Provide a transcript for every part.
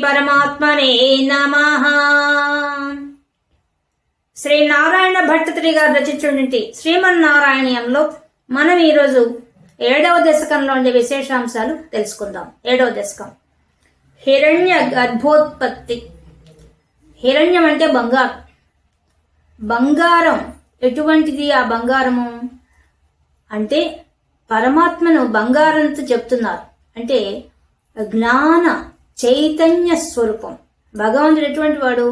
పరమాత్మనే నమః. శ్రీ నారాయణ భట్టతిరి గారు రచించినటువంటి శ్రీమన్నారాయణీయంలో మనం ఈరోజు 7వ దశకంలో ఉండే విశేషాంశాలు తెలుసుకుందాం. 7వ దశకం హిరణ్య గర్భోత్పత్తి. హిరణ్యం అంటే బంగారం. బంగారం ఎటువంటిది? ఆ బంగారము అంటే పరమాత్మను బంగారంతో చెప్తున్నారు. అంటే జ్ఞాన చైతన్య స్వరూపం. భగవంతుడు ఎటువంటి వాడు?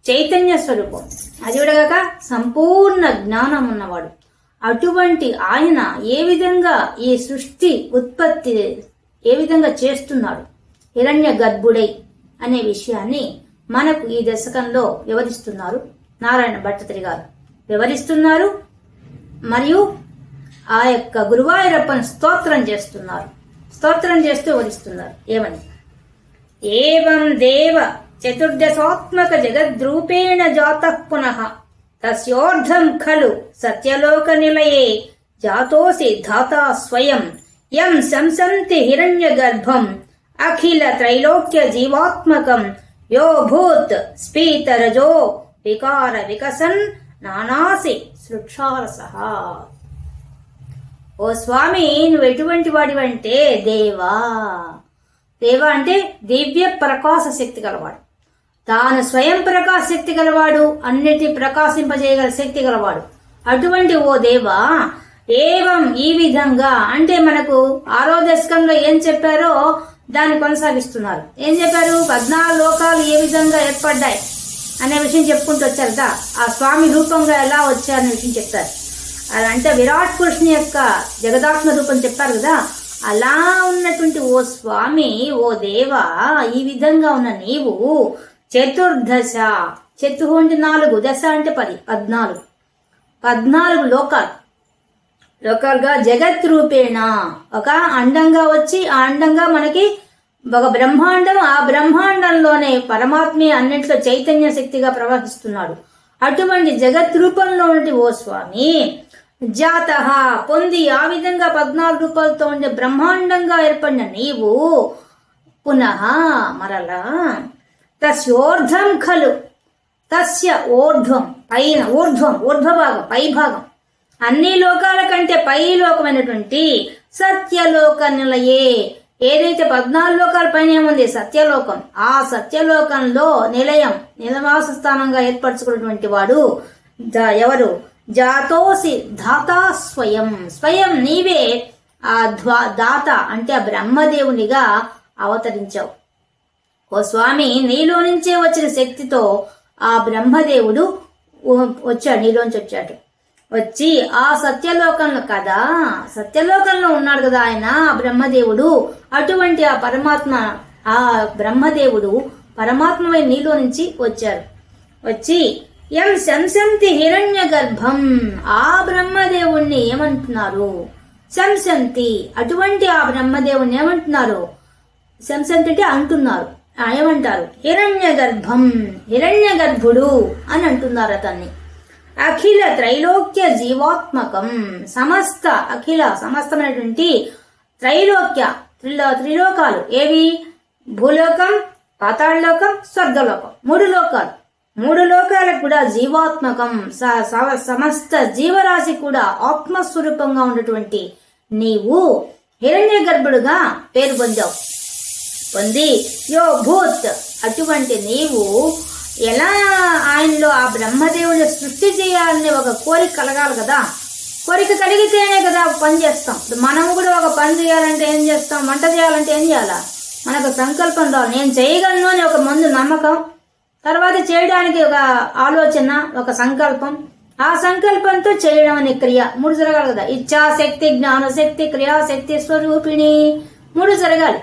చైతన్య స్వరూపం. అది కూడా సంపూర్ణ జ్ఞానం ఉన్నవాడు. అటువంటి ఆయన ఏ విధంగా ఈ సృష్టి ఉత్పత్తి ఏ విధంగా చేస్తున్నాడు హిరణ్య గర్భుడై అనే విషయాన్ని మనకు ఈ దశకంలో వివరిస్తున్నారు నారాయణ భట్టతిరి గారు. వివరిస్తున్నారు మరియు ఆ యొక్క గురువాయూరప్పను స్తోత్రం చేస్తున్నారు. స్తోత్రం చేస్తూ వివరిస్తున్నారు. ఏమని? ఏవం దేవ చతుర్దశాత్మక జగద్రూపేణ జాతః పునః తస్యోర్ధం ఖలు సత్యలోక నిలయే జాతోసి ధాతా స్వయం యం శంసంతి హిరణ్య గర్భం అఖిల త్రైలోక్య జీవాత్మకం యో భూత్ స్ఫీత రజో వికార వికసన్ నానాసి సృక్షారసః. ఓ స్వామి, నువ్వు ఎటువంటి వాడివంటే దేవా. దేవా అంటే దివ్య ప్రకాశ శక్తి గలవాడు. తాను స్వయం ప్రకాశ శక్తి గలవాడు, అన్నిటి ప్రకాశింపజేయగల శక్తి గలవాడు. అటువంటి ఓ దేవా, ఏవం ఈ విధంగా అంటే మనకు 6వ దశకంలో ఏం చెప్పారో దాన్ని కొనసాగిస్తున్నారు. ఏం చెప్పారు? 14 లోకాలు ఏ విధంగా ఏర్పడ్డాయి అనే విషయం చెప్పుకుంటూ వచ్చారు కదా. ఆ స్వామి రూపంగా ఎలా వచ్చారనే విషయం చెప్తారు. అంటే విరాట్ పురుషుని యొక్క జగదాత్మ రూపం చెప్పారు కదా. అలా ఉన్నటువంటి ఓ స్వామి, ఓ దేవా, ఈ విధంగా ఉన్న నీవు చతుర్దశ, చతు అంటే 4, దశ అంటే 10, 14 లోకాలుగా జగత్ రూపేణ ఒక అండంగా వచ్చి ఆ అండంగా మనకి ఒక బ్రహ్మాండం, ఆ బ్రహ్మాండంలోనే పరమాత్మే అన్నింటిలో చైతన్య శక్తిగా ప్రవహిస్తున్నాడు. అటువంటి జగత్ రూపంలో ఉన్నటి ఓ స్వామి జాత పొంది ఆ విధంగా 14 రూపాయలతో ఉండే బ్రహ్మాండంగా ఏర్పడిన నీవు పునః మరలా తస్యోర్ధం ఖలు, తస్య ఊర్ధ్వం పైన, ఊర్ధ్వభాగం పైభాగం, అన్ని లోకాల కంటే పై లోకమైనటువంటి సత్యలోక నిలయే, ఏదైతే 14 లోకాల పైన ఏముంది సత్యలోకం, ఆ సత్యలోకంలో నిలయం నిలవాస స్థానంగా ఏర్పరచుకున్నటువంటి వాడు ఎవరు? జాతోసి ధాతా స్వయం, స్వయం నీవే ఆ దాత అంటే ఆ బ్రహ్మదేవునిగా అవతరించావు. ఓ స్వామి, నీలో నుంచే వచ్చిన శక్తితో ఆ బ్రహ్మదేవుడు వచ్చాడు, నీలోంచి వచ్చాడు. వచ్చి ఆ సత్యలోకంలో కదా, సత్యలోకంలో ఉన్నాడు కదా ఆయన బ్రహ్మదేవుడు. అటువంటి ఆ పరమాత్మ, ఆ బ్రహ్మదేవుడు పరమాత్మపై నీలో నుంచి వచ్చారు. వచ్చి ఎం శంసంతి హిరణ్య గర్భం, ఆ బ్రహ్మదేవుణ్ణి ఏమంటున్నారు? శంసంతి, అటువంటి ఆ బ్రహ్మదేవుణ్ణి ఏమంటున్నారు? శంసంతి అంటే అంటున్నారు, ఏమంటారు? హిరణ్య గర్భం, హిరణ్య గర్భుడు అని అంటున్నారు అతన్ని. అఖిల త్రైలోక్య జీవాత్మకం, సమస్త అఖిల సమస్తమైనటువంటి త్రైలోక్య త్రిలోకాలు ఏవి? భూలోకం, పాతాళలోకం, స్వర్గలోకం, 3 లోకాలు. 3 లోకాలకు కూడా జీవాత్మకం, సమస్త జీవరాశి కూడా ఆత్మస్వరూపంగా ఉన్నటువంటి నీవు హిరణ్య గర్భుడుగా పేరు పొంది యో భూత్, అటువంటి నీవు ఎలా ఆయనలో ఆ బ్రహ్మదేవుని సృష్టి చేయాలనే ఒక కోరిక కలగాలి కదా. కోరిక కలిగితేనే కదా పని చేస్తాం. మనం కూడా ఒక పని చేయాలంటే ఏం చేస్తాం? వంట చేయాలంటే ఏం చేయాలా? మనకు సంకల్పం రావాలి, నేను చేయగలను అని ఒక ముందు నమ్మకం, తర్వాత చేయడానికి ఒక ఆలోచన, ఒక సంకల్పం, ఆ సంకల్పంతో చేయడం అనే క్రియ 3 జరగాలి కదా. ఇచ్ఛాశక్తి, జ్ఞానశక్తి, క్రియాశక్తి, స్వరూపిణి 3 జరగాలి.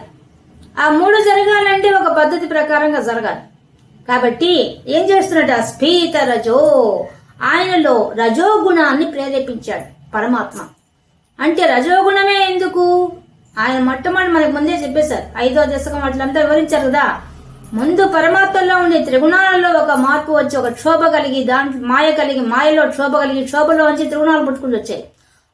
ఆ 3 జరగాలంటే ఒక పద్ధతి ప్రకారంగా జరగాలి. కాబట్టి ఏం చేస్తున్నట్టు? స్ఫీత రజో, ఆయనలో రజోగుణాన్ని ప్రేరేపించాడు పరమాత్మ. అంటే రజోగుణమే ఎందుకు? ఆయన మొట్టమొదటి మనకు ముందే చెప్పేశారు. 5వ దశకం అట్లంతా వివరించారు కదా. ముందు పరమాత్మలో ఉండే త్రిగుణాలలో ఒక మార్పు వచ్చి ఒక క్షోభ కలిగి, దాంట్లో మాయ కలిగి, మాయలో క్షోభ కలిగి, క్షోభలో వచ్చి త్రిగుణాలు పుట్టుకుంటూ వచ్చాయి.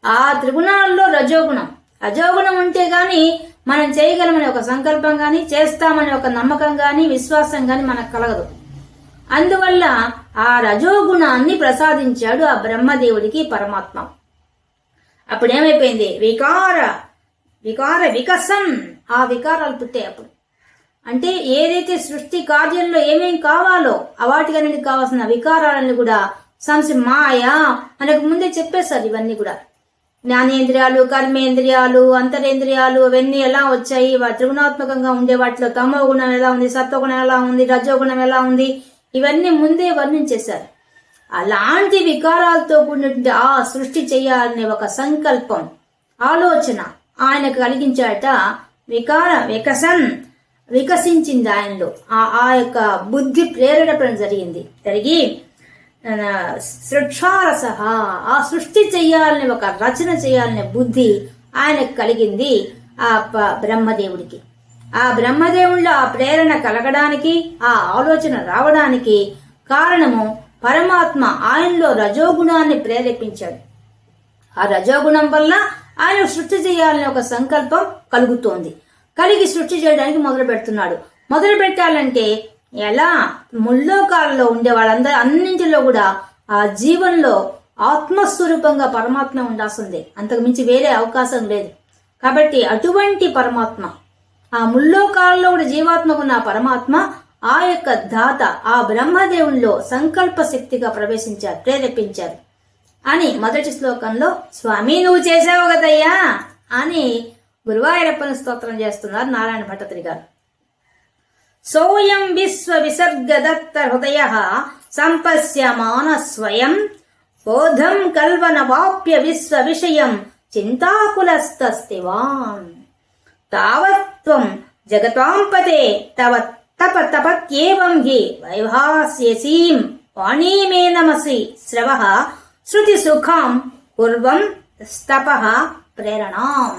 ఆ త్రిగుణాలలో రజోగుణం, రజోగుణం ఉంటే గాని మనం చేయగలమని ఒక సంకల్పం గాని, చేస్తామని ఒక నమ్మకం గాని, విశ్వాసం గాని మనకు కలగదు. అందువల్ల ఆ రజోగుణాన్ని ప్రసాదించాడు ఆ బ్రహ్మదేవుడికి పరమాత్మ. అప్పుడేమైపోయింది? వికార వికసం, ఆ వికారాలు పుట్టాయి. అప్పుడు అంటే ఏదైతే సృష్టి కార్యంలో ఏమేం కావాలో వాటికన్నిటికి కావాల్సిన వికారాలను కూడా మాయ మనకు ముందే చెప్పేశారు. ఇవన్నీ కూడా జ్ఞానేంద్రియాలు, కర్మేంద్రియాలు, అంతరేంద్రియాలు అవన్నీ ఎలా వచ్చాయి, త్రిగుణాత్మకంగా ఉండే వాటిలో తమో గుణం ఎలా ఉంది, సత్వగుణం ఎలా ఉంది, రజోగుణం ఎలా ఉంది, ఇవన్నీ ముందే వర్ణించేశారు. అలాంటి వికారాలతో కూడినటువంటి ఆ సృష్టి చేయాలనే ఒక సంకల్పం, ఆలోచన ఆయనకు కలిగించాట. వికసించింది ఆయనలో. ఆ యొక్క బుద్ధి ప్రేరణ జరిగి సృక్షారస, ఆ సృష్టి చెయ్యాలని, ఒక రచన చేయాలనే బుద్ధి ఆయనకు కలిగింది ఆ బ్రహ్మదేవుడికి. ఆ బ్రహ్మదేవుల్లో ఆ ప్రేరణ కలగడానికి, ఆ ఆలోచన రావడానికి కారణము పరమాత్మ ఆయనలో రజోగుణాన్ని ప్రేరేపించాడు. ఆ రజోగుణం వల్ల ఆయన సృష్టి చేయాలనే ఒక సంకల్పం కలిగి సృష్టి చేయడానికి మొదలు పెడుతున్నాడు. మొదలు పెట్టాలంటే ఎలా? ముల్లోకాలలో ఉండే వాళ్ళందరూ అన్నింటిలో కూడా ఆ జీవనంలో ఆత్మస్వరూపంగా పరమాత్మ ఉండాల్సిందే, అంతకు మించి వేరే అవకాశం లేదు. కాబట్టి అటువంటి పరమాత్మ, ఆ ముల్లోకాలలో కూడా జీవాత్మకున్న పరమాత్మ, ఆ యొక్క దాత ఆ బ్రహ్మదేవుల్లో సంకల్ప శక్తిగా ప్రేరేపించారు అని మొదటి శ్లోకంలో స్వామి నువ్వు చేసావు కదయ్యా అని గురువాయూరప్పని స్తోత్రం చేస్తున్నారు నారాయణ భట్టతిరి గారు. సోయం విశ్వ విసర్గదత్త హృదయ సంపశ్యమాన స్వయం బోధం కల్వనవాప్య విశ్వ విషయం చింతాకులస్తస్తివాన్ తావత్వం జగతాంపతే తవ తప తపత్యేవం హి వైభాస్యసీం వాణీమే నమసి శ్రవః శృతి సుఖం పూర్వం స్తపః ప్రేరణాం.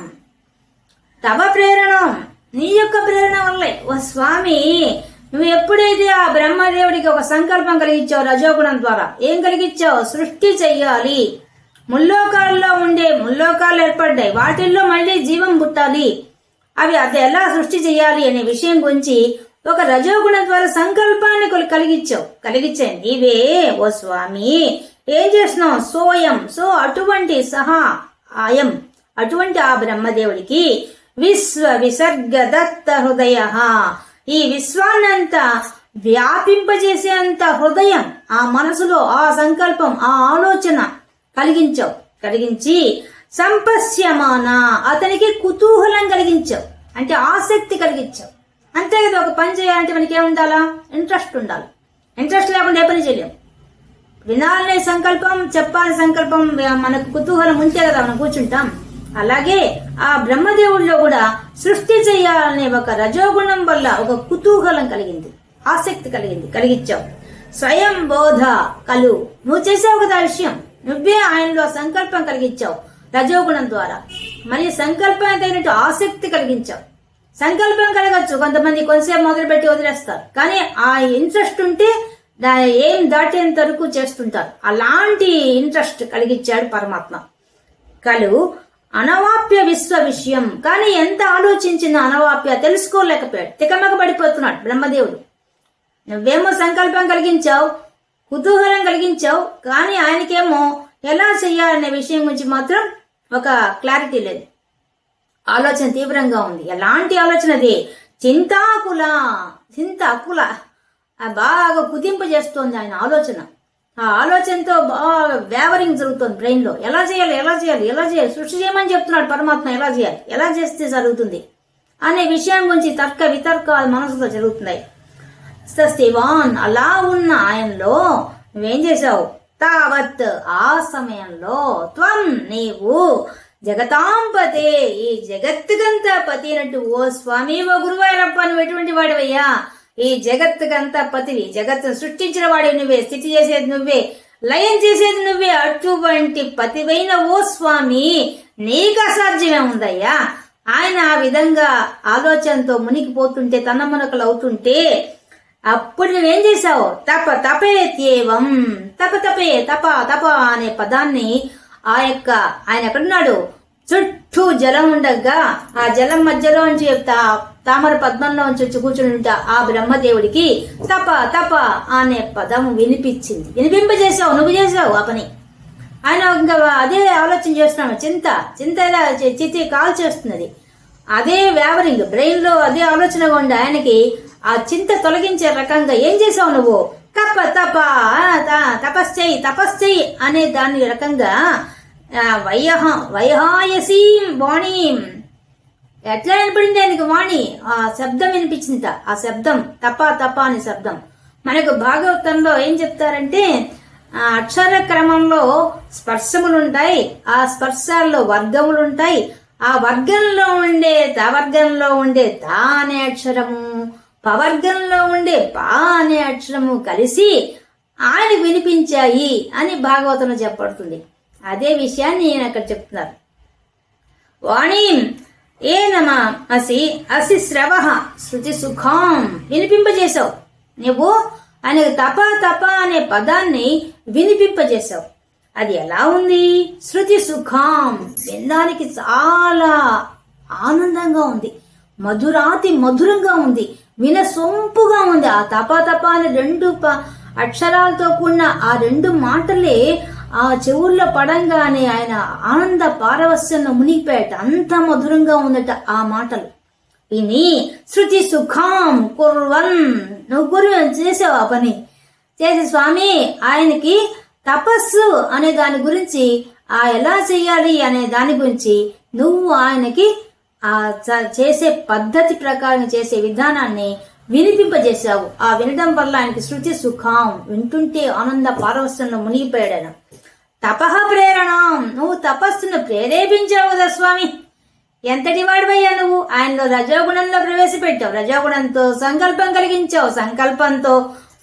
తవ ప్రేరణం, నీ యొక్క ప్రేరణ వల్లే. ఓ స్వామి, నువ్వు ఎప్పుడైతే ఆ బ్రహ్మదేవుడికి ఒక సంకల్పం కలిగించావు రజోగుణం ద్వారా, ఏం కలిగించావు? సృష్టి చెయ్యాలి. ముల్లోకాలు ఏర్పడ్డాయి, వాటిల్లో మళ్ళీ జీవం పుట్టాలి. అది ఎలా సృష్టి చెయ్యాలి అనే విషయం గురించి ఒక రజోగుణం ద్వారా సంకల్పాన్ని కలిగించాయి నీవే. ఓ స్వామి ఏం చేస్తున్నావు? అటువంటి అటువంటి ఆ బ్రహ్మదేవుడికి విశ్వ విసర్గ దత్త హృదయ, ఈ విశ్వాన్నంతా వ్యాపింపజేసేంత హృదయం, ఆ మనసులో ఆ సంకల్పం, ఆ ఆలోచన కలిగించి సంపశ్యమాన, అతనికి కుతూహలం కలిగించావు, అంటే ఆసక్తి కలిగించావు. అంతే కదా, ఒక పని చేయాలంటే మనకి ఏముండాలా? ఇంట్రెస్ట్ ఉండాలి. ఇంట్రెస్ట్ లేకుండా ఏ పని చేయలేము. వినాలనే సంకల్పం, చెప్పాలని సంకల్పం, మనకు కుతూహలం ఉంటే కదా మనం కూర్చుంటాం. అలాగే ఆ బ్రహ్మదేవుడిలో కూడా సృష్టి చేయాలనే ఒక రజోగుణం వల్ల ఒక కుతూహలం కలిగింది, ఆసక్తి కలిగించావు. స్వయం బోధ నువ్వు చేసావు కదా విషయం, నువ్వే ఆయనలో సంకల్పం కలిగించావు రజోగుణం ద్వారా. మరి సంకల్పం తగినట్టు ఆసక్తి కలిగించావు. సంకల్పం కలగచ్చు, కొంతమంది కొంతసేపు మొదలుపెట్టి వదిలేస్తారు, కానీ ఆ ఇంట్రెస్ట్ ఉంటే ఏం దాటేంత వరకు చేస్తుంటారు. అలాంటి ఇంట్రెస్ట్ కలిగించాడు పరమాత్మ. అనవాప్య విశ్వ విషయం, కానీ ఎంత ఆలోచించినా అనవాప్య తెలుసుకోలేకపోయాడు, తికమక పడిపోతున్నాడు బ్రహ్మదేవుడు. నువ్వేమో సంకల్పం కలిగించావు, కుతూహలం కలిగించావు, కానీ ఆయనకేమో ఎలా చెయ్యాలనే విషయం గురించి మాత్రం ఒక క్లారిటీ లేదు. ఆలోచన తీవ్రంగా ఉంది. ఎలాంటి ఆలోచన అది? చింతాకుల బాగా కుదింపు చేస్తోంది ఆయన ఆలోచన. ఆ ఆలోచనతో బాగా వేవరింగ్ జరుగుతుంది బ్రెయిన్ లో. ఎలా చేయాలి, సృష్టి చేయమని చెప్తున్నాడు పరమాత్మ. ఎలా చేస్తే జరుగుతుంది అనే విషయం గురించి తర్క వితర్కాలు మనసులో జరుగుతున్నాయి. స్థివాన్, అలా ఉన్న ఆయనలో నువ్వేం చేశావు? తావత్, ఆ సమయంలో త్వం, నీవు జగతాంపతే, ఈ జగత్తుకంతా పతి అన్నట్టు. ఓ స్వామి, ఓ గురువాయూరప్ప, నువ్వు ఎటువంటి వాడివయ్యా? ఈ జగత్తుకంతా పతివి, జగత్తును సృష్టించిన వాడివి నువ్వే, స్థితి చేసేది నువ్వే, లయం చేసేది నువ్వే. అటువంటి పతివైన ఓ స్వామి, నీకు అసాధ్యమే ఉందయ్యా. ఆయన ఆ విధంగా ఆలోచనతో మునిగిపోతుంటే, తన్నమునకలు అవుతుంటే, అప్పుడు నువ్వేం చేశావు? తపేత్యేవం, తప అనే పదాన్ని ఆయన ఎక్కడున్నాడు? చుట్టూ జలం ఉండగా ఆ జలం మధ్యలో నుంచి తామర పద్మంలో వచ్చి కూర్చుని ఉంటా ఆ బ్రహ్మదేవుడికి తప తప అనే పదం వినిపింపజేసావు, నువ్వు చేసావు ఆ పని. ఆయన ఇంకా అదే ఆలోచన చేస్తున్నాడు. చింత ఎలా చితి కాల్ చేస్తున్నది, అదే వ్యావరింగ్ బ్రెయిన్ లో అదే ఆలోచనగా ఉండి ఆయనకి ఆ చింత తొలగించే రకంగా ఏం చేసావు నువ్వు, తప తప తపశ్చెయ్యి అనే దాని రకంగా వైహాయసీం వాణీం ఎట్లా వినపడింది ఆయనకి వాణి, ఆ శబ్దం వినిపించింది. ఆ శబ్దం తప తప అనే శబ్దం మనకు భాగవతంలో ఏం చెప్తారంటే అక్షర క్రమంలో స్పర్శములుంటాయి, ఆ స్పర్శాల్లో వర్గములుంటాయి. ఆ వర్గంలో ఉండే తవర్గంలో ఉండే తా అనే అక్షరము, పవర్గంలో ఉండే పా అనే అక్షరము కలిసి ఆయన వినిపించాయి అని భాగవతంలో చెప్పబడుతుంది. అదే విషయాన్ని నేను అక్కడ చెప్తున్నారు. వాణీం ఏ నమ అసి శ్రవ శృతి సుఖాం వినిపింపజేశావు నువ్వు. ఆయనకు తప తప అనే పదాన్ని వినిపింపజేశావు. అది ఎలా ఉంది, శృతి సుఖాం వినడానికి చాలా ఆనందంగా ఉంది, మధురాతి మధురంగా ఉంది, వినసొంపుగా ఉంది. ఆ తప తప అనే రెండు అక్షరాలతో కూడిన ఆ రెండు మాటలే ఆ చెవుల్లో పడంగానే ఆయన ఆనంద పారవస్యంలో మునిగిపోయాట. అంత మధురంగా ఉందట ఆ మాటలు విని. శృతి సుఖాం కుర్వన్ నువ్వు గురి చేసావు ఆ పని చేసి స్వామి. ఆయనకి తపస్సు అనే దాని గురించి ఎలా చేయాలి అనే దాని గురించి నువ్వు ఆయనకి ఆ చేసే పద్ధతి ప్రకారం చేసే విధానాన్ని వినిపింపజేశావు. ఆ వినడం వల్ల ఆయనకి శృతి సుఖాం వింటుంటే ఆనంద పారవస్యంలో మునిగిపోయాడు. తపః ప్రేరణం నువ్వు తపస్సును ప్రేరేపించావు కదా స్వామి. ఎంతటి వాడివయ్యా నువ్వు. ఆయనలో రజోగుణంలో ప్రవేశపెట్టావు, రజోగుణంతో సంకల్పం కలిగించావు, సంకల్పంతో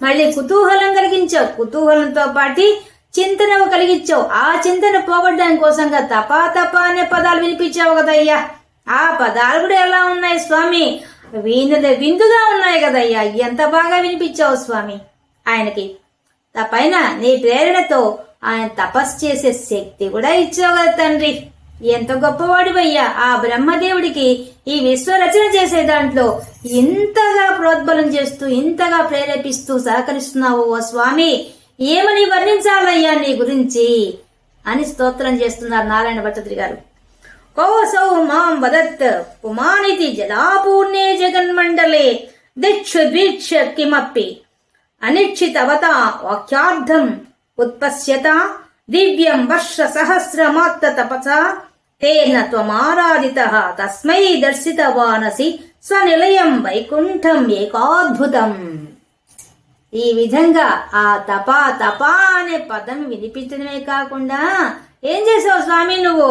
మళ్ళీ కుతూహలం కలిగించావు, కుతూహలంతో పాటి చింతన కలిగించావు. ఆ చింతన పోగొట్టడానికి కోసంగా తపా తప అనే పదాలు వినిపించావు కదయ్యా. ఆ పదాలు కూడా ఎలా ఉన్నాయి స్వామి, విందుగా ఉన్నాయి కదయ్యా. ఎంత బాగా వినిపించావు స్వామి ఆయనకి. పైన నీ ప్రేరణతో ఆయన తపస్సు చేసే శక్తి కూడా ఇచ్చావు కదా తండ్రి. ఎంత గొప్పవాడివయ్యా. ఆ బ్రహ్మదేవుడికి ఈ విశ్వరచన చేసే దాంట్లో ఇంతగా ప్రోద్బలం చేస్తూ ఇంతగా ప్రేరేపిస్తూ సహకరిస్తున్నావు ఓ స్వామి. ఏమని వర్ణించాలయ్యా నీ గురించి అని స్తోత్రం చేస్తున్నారు నారాయణ భట్టతిరి గారు. కౌసౌ మాం వదత్ పుమానితి జలాపూర్ణే జగన్మండలే దిక్షు ద్వీక్ష కిమప్పి అనిక్షితవత వాక్యార్థం ఉత్పశ్యత దివ్యం వర్ష సహస్రమాత్త తపసా తేన త్వమారాధితః తస్మై దర్శితవానసి స్వనిలయం వైకుంఠం ఏకాద్భుతం. ఈ విధంగా ఆ తపా తపా అనే పదం వినిపించడమే కాకుండా ఏం చేసావు స్వామి నువ్వు,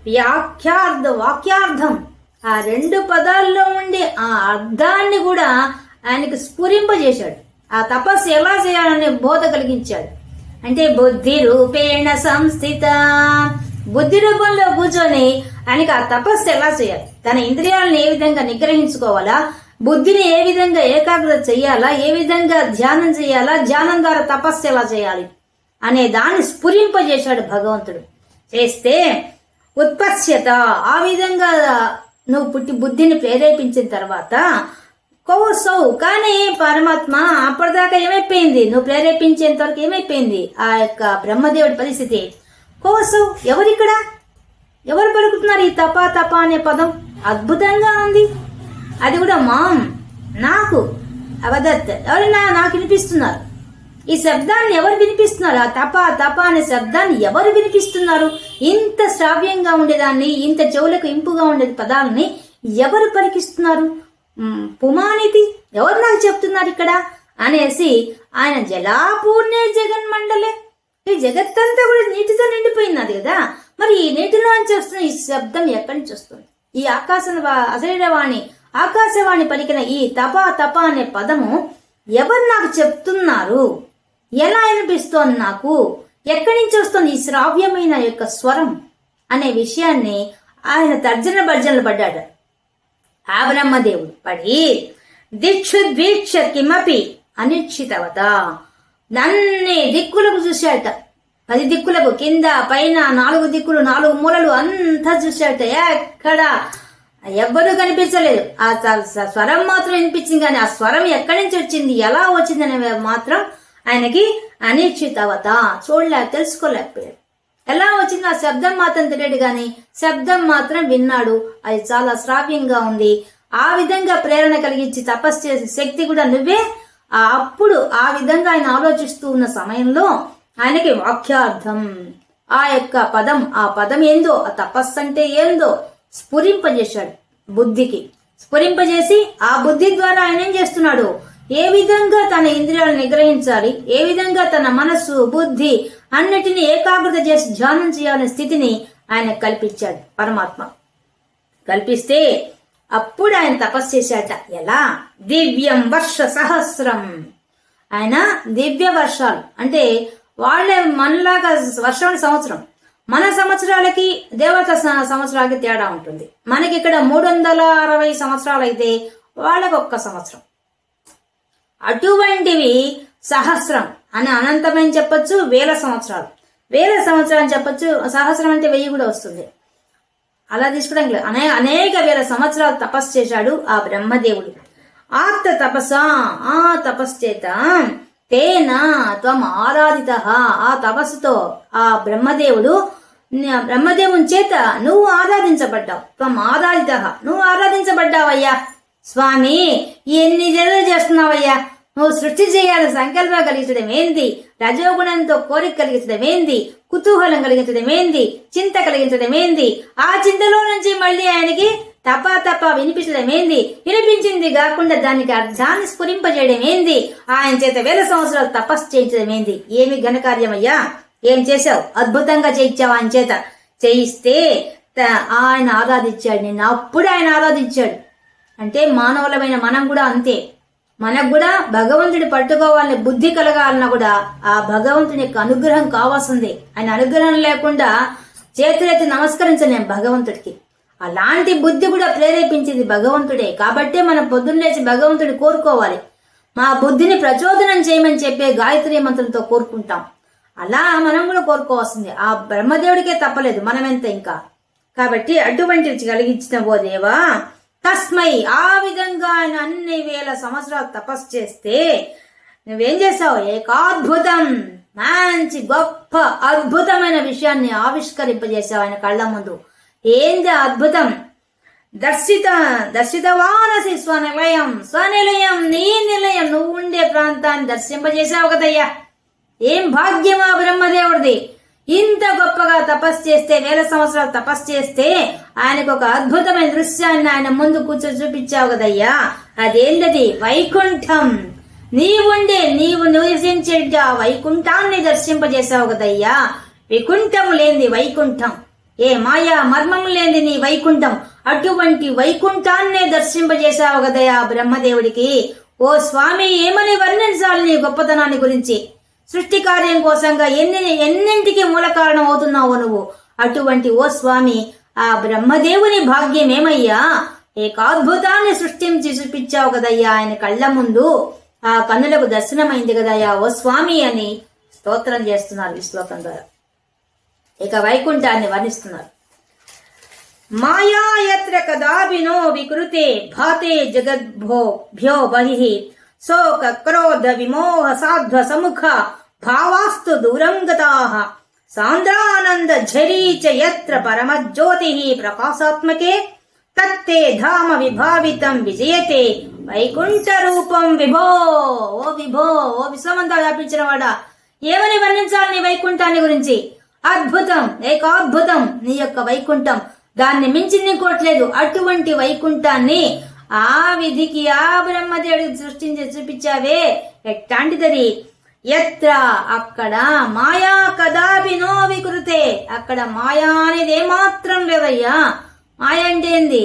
వాక్యార్థం ఆ రెండు పదాల్లో ఉండే ఆ అర్థాన్ని కూడా ఆయనకు స్ఫురింపజేశాడు. ఆ తపస్సు ఎలా చేయాలనే బోధ కలిగించాడు. అంటే బుద్ధి రూపేణ సంస్థిత, బుద్ధి రూపంలో కూర్చొని ఆయనకి ఆ తపస్సు ఎలా చేయాలి, తన ఇంద్రియాలను ఏ విధంగా నిగ్రహించుకోవాలా, బుద్ధిని ఏ విధంగా ఏకాగ్రత చెయ్యాలా, ఏ విధంగా ధ్యానం చేయాలా, ధ్యానం ద్వారా తపస్సు ఎలా చేయాలి అనే దాన్ని స్ఫురింపజేశాడు భగవంతుడు. చేస్తే ఉత్పశ్యత ఆ విధంగా నువ్వు బుద్ధిని ప్రేరేపించిన తర్వాత కౌసౌ కానీ పరమాత్మ అప్పటిదాకా ఏమైపోయింది, నువ్వు ప్రేరేపించేంత వరకు ఏమైపోయింది ఆ యొక్క బ్రహ్మదేవుడి పరిస్థితి. కౌసౌ ఎవరిక్కడ, ఎవరు పలుకుతున్నారు ఈ తపా తప అనే పదం, అద్భుతంగా ఉంది. అది కూడా మాం నాకు అవదత్ ఎవరైనా నాకు వినిపిస్తున్నారు. ఈ శబ్దాన్ని ఎవరు వినిపిస్తున్నారు, ఆ తపా తప అనే శబ్దాన్ని ఎవరు వినిపిస్తున్నారు, ఇంత శ్రావ్యంగా ఉండేదాన్ని ఇంత చెవులకు ఇంపుగా ఉండే పదాలని ఎవరు పలికిస్తున్నారు, పుమానితి ఎవరు నాకు చెప్తున్నారు ఇక్కడ అనేసి ఆయన జలాపూర్ణే జగన్మండలే, ఈ జగత్తంతా కూడా నీటితో నిండిపోయినది కదా. మరి ఈ నీటిలో నుంచి వస్తున్న ఈ శబ్దం ఎక్కడి నుంచి వస్తుంది, ఈ అశరీరవాణి ఆకాశవాణి పలికిన ఈ తపా తప అనే పదము ఎవరు నాకు చెప్తున్నారు, ఎలా అనిపిస్తోంది నాకు, ఎక్కడి నుంచి వస్తుంది ఈ శ్రావ్యమైన యొక్క స్వరం అనే విషయాన్ని ఆయన తర్జన భర్జనలు పడ్డాడు. ఆ బ్రహ్మదేవుడు పడి దిక్షు ద్వీక్ష కిమపి అనిక్షితవత, నన్నే దిక్కులకు చూశాట. 10 దిక్కులకు కింద పైన 4 దిక్కులు 4 మూలలు అంతా చూశాట. ఎక్కడ ఎవ్వరూ కనిపించలేదు. ఆ స్వరం మాత్రం వినిపించింది, కానీ ఆ స్వరం ఎక్కడి నుంచి వచ్చింది, ఎలా వచ్చిందనే మాత్రం ఆయనకి అనిశ్చితవత, తెలుసుకోలేకపోయాడు. ఎలా వచ్చింది ఆ శబ్దం మాత్రం తెలియదు, కానీ శబ్దం మాత్రం విన్నాడు. అది చాలా శ్రావ్యంగా ఉంది. ఆ విధంగా ప్రేరణ కలిగించి తపస్సు చేసే శక్తి కూడా నువ్వే. అప్పుడు ఆ విధంగా ఆయన ఆలోచిస్తూ ఉన్న సమయంలో ఆయనకి వాక్యార్థం, ఆ యొక్క పదం, ఆ పదం ఏందో, ఆ తపస్సు అంటే ఏందో స్ఫురింపజేశాడు. బుద్ధికి స్ఫురింపజేసి ఆ బుద్ధి ద్వారా ఆయన ఏం చేస్తున్నాడు, ఏ విధంగా తన ఇంద్రియాలను నిగ్రహించాలి, ఏ విధంగా తన మనస్సు బుద్ధి అన్నిటినీ ఏకాగ్రత చేసి ధ్యానం చేయాలనే స్థితిని ఆయన కల్పించాడు. పరమాత్మ కల్పిస్తే అప్పుడు ఆయన తపస్సు చేశాట. ఎలా? దివ్యం వర్ష సహస్రం. ఆయన దివ్య వర్షాలు అంటే వాళ్ళే మనలాగా వర్షం సంవత్సరం, మన సంవత్సరాలకి దేవత సంవత్సరాలకి తేడా ఉంటుంది. మనకి ఇక్కడ 360 సంవత్సరాలు అయితే వాళ్ళకి 1 సంవత్సరం. అటువంటివి సహస్రం అని అనంతమని చెప్పొచ్చు, 1000 సంవత్సరాలు, 1000 సంవత్సరాలు అని చెప్పొచ్చు. సహస్రం అంటే 1000 కూడా వస్తుంది. అలా తీసుకోవడానికి లేదు. అనేక 1000 సంవత్సరాలు తపస్సు చేశాడు ఆ బ్రహ్మదేవుడు. ఆత్త తపస్స, ఆ తపస్సు చేత తేన త్వం ఆరాధిత, ఆ తపస్సుతో ఆ బ్రహ్మదేవుని చేత నువ్వు ఆరాధించబడ్డావు. త్వం ఆరాధిత, నువ్వు ఆరాధించబడ్డావయ్యా. స్వామి ఎన్ని జన్మలు చేస్తున్నావయ్యా, నువ్వు సృష్టి చేయాలని సంకల్పం కలిగించడం ఏంది, రజోగుణంతో కోరిక కలిగించడం ఏంది, కుతూహలం కలిగించడం ఏంది, చింత కలిగించడం ఏంది, ఆ చింతలో నుంచి మళ్ళీ ఆయనకి తప వినిపించడం ఏంది, వినిపించింది కాకుండా దానికి అర్థాన్ని స్ఫురింపజేయడం ఏంది, ఆయన చేత 1000 సంవత్సరాలు తపస్సు చేయించడం ఏంది. ఏమి ఘనకార్యమయ్యా, ఏం చేశావు, అద్భుతంగా చేయించావు. ఆయన చేత చేయిస్తే ఆయన ఆరాధించాడు నిన్ను. అప్పుడు ఆయన ఆరాధించాడు. అంటే మానవులమైన మనం కూడా అంతే. మనకు కూడా భగవంతుడి పట్టుకోవాలని బుద్ధి కలగాలన్నా కూడా ఆ భగవంతుని యొక్క అనుగ్రహం కావాల్సిందే. ఆయన అనుగ్రహం లేకుండా చేతులెత్తి నమస్కరించలేం భగవంతుడికి. అలాంటి బుద్ధి కూడా ప్రేరేపించింది భగవంతుడే. కాబట్టే మనం పొద్దున్న లేచి భగవంతుడి కోరుకోవాలి. మా బుద్ధిని ప్రచోదనం చేయమని చెప్పే గాయత్రి మంత్రంతో కోరుకుంటాం. అలా మనం కూడా కోరుకోవాల్సిందే. ఆ బ్రహ్మదేవుడికే తప్పలేదు, మనమెంత ఇంకా. కాబట్టి అటువంటివి కలిగించిన ఓ దేవా తస్మై, ఆ విధంగా ఆయన అన్ని 1000 సంవత్సరాలు తపస్సు చేస్తే నువ్వేం చేసావు, ఏకాద్భుతం, మంచి గొప్ప అద్భుతమైన విషయాన్ని ఆవిష్కరింపజేసావు ఆయన కళ్ళ ముందు. ఏంది అద్భుతం? దర్శితవానసి స్వనిలయం, నీ నిలయం, నువ్వు ఉండే ప్రాంతాన్ని దర్శింపజేసావు కదయ్యా. ఏం భాగ్యమా బ్రహ్మదేవుడిది. ఇంత గొప్పగా తపస్సు చేస్తే, 1000 సంవత్సరాలు తపస్సు చేస్తే ఆయనకు ఒక అద్భుతమైన దృశ్యాన్ని ఆయన ముందు కూర్చొని చూపించావు కదయ్యా. అదేంటది? వైకుంఠం. నీవు నివసించే ఆ వైకుంఠాన్ని దర్శింపజేసావు కదయ్యా. వికుంఠము లేని వైకుంఠం, ఏ మాయా మర్మము లేని నీ వైకుంఠం, అటువంటి వైకుంఠాన్నే దర్శింపజేసావు కదయ్యా బ్రహ్మదేవుడికి. ఓ స్వామి, ఏమని వర్ణించాలి నీ గొప్పతనాన్ని గురించి? సృష్టి కార్యం కోసంగా ఎన్నింటికి మూల కారణం అవుతున్నావు నువ్వు. అటువంటి ఓ స్వామి, ఆ బ్రహ్మదేవుని భాగ్యం ఏమయ్యా, ఏకాద్భుతాన్ని సృష్టించి చూపించావు కదయ్యా ఆయన కళ్ళ ముందు. ఆ కన్నులకు దర్శనమైంది కదయ్యా ఓ స్వామి అని స్తోత్రం చేస్తున్నారు ఈ శ్లోకం ద్వారా. ఇక వైకుంఠాన్ని వర్ణిస్తున్నారు. మాయా యత్ర కదాభినో వికృతే భాతే జగద్భ్యో బహిః శోక క్రోధ విమోహ సాధ్వ సముఖ భావాస్తు దూరం గతాః సాంద్రానంద ఝరీచ యత్ర పరమజ్యోతిః ప్రకాశాత్మకే తత్తే ధామ విభావితం విజయతే వైకుంఠ రూపం విభో. ఓ విభో, ఓ విశ్వమంతా వ్యాపించిన వాడా, ఏమని వర్ణించాలి నీ వైకుంఠాన్ని గురించి? అద్భుతం, ఏకాద్భుతం నీ యొక్క వైకుంఠం. దాన్ని మించింది ఇంకోట్లేదు. అటువంటి వైకుంఠాన్ని ఆ విధికి ఆ బ్రహ్మదేవుడికి సృష్టించి చూపించావే, ఎట్లాంటిదది? ఎత్ర, అక్కడ మాయా కదాభినో వికృతే, అక్కడ మాయా అనేది ఏమాత్రం లేదయ్యా. మాయ అంటే ఏంది?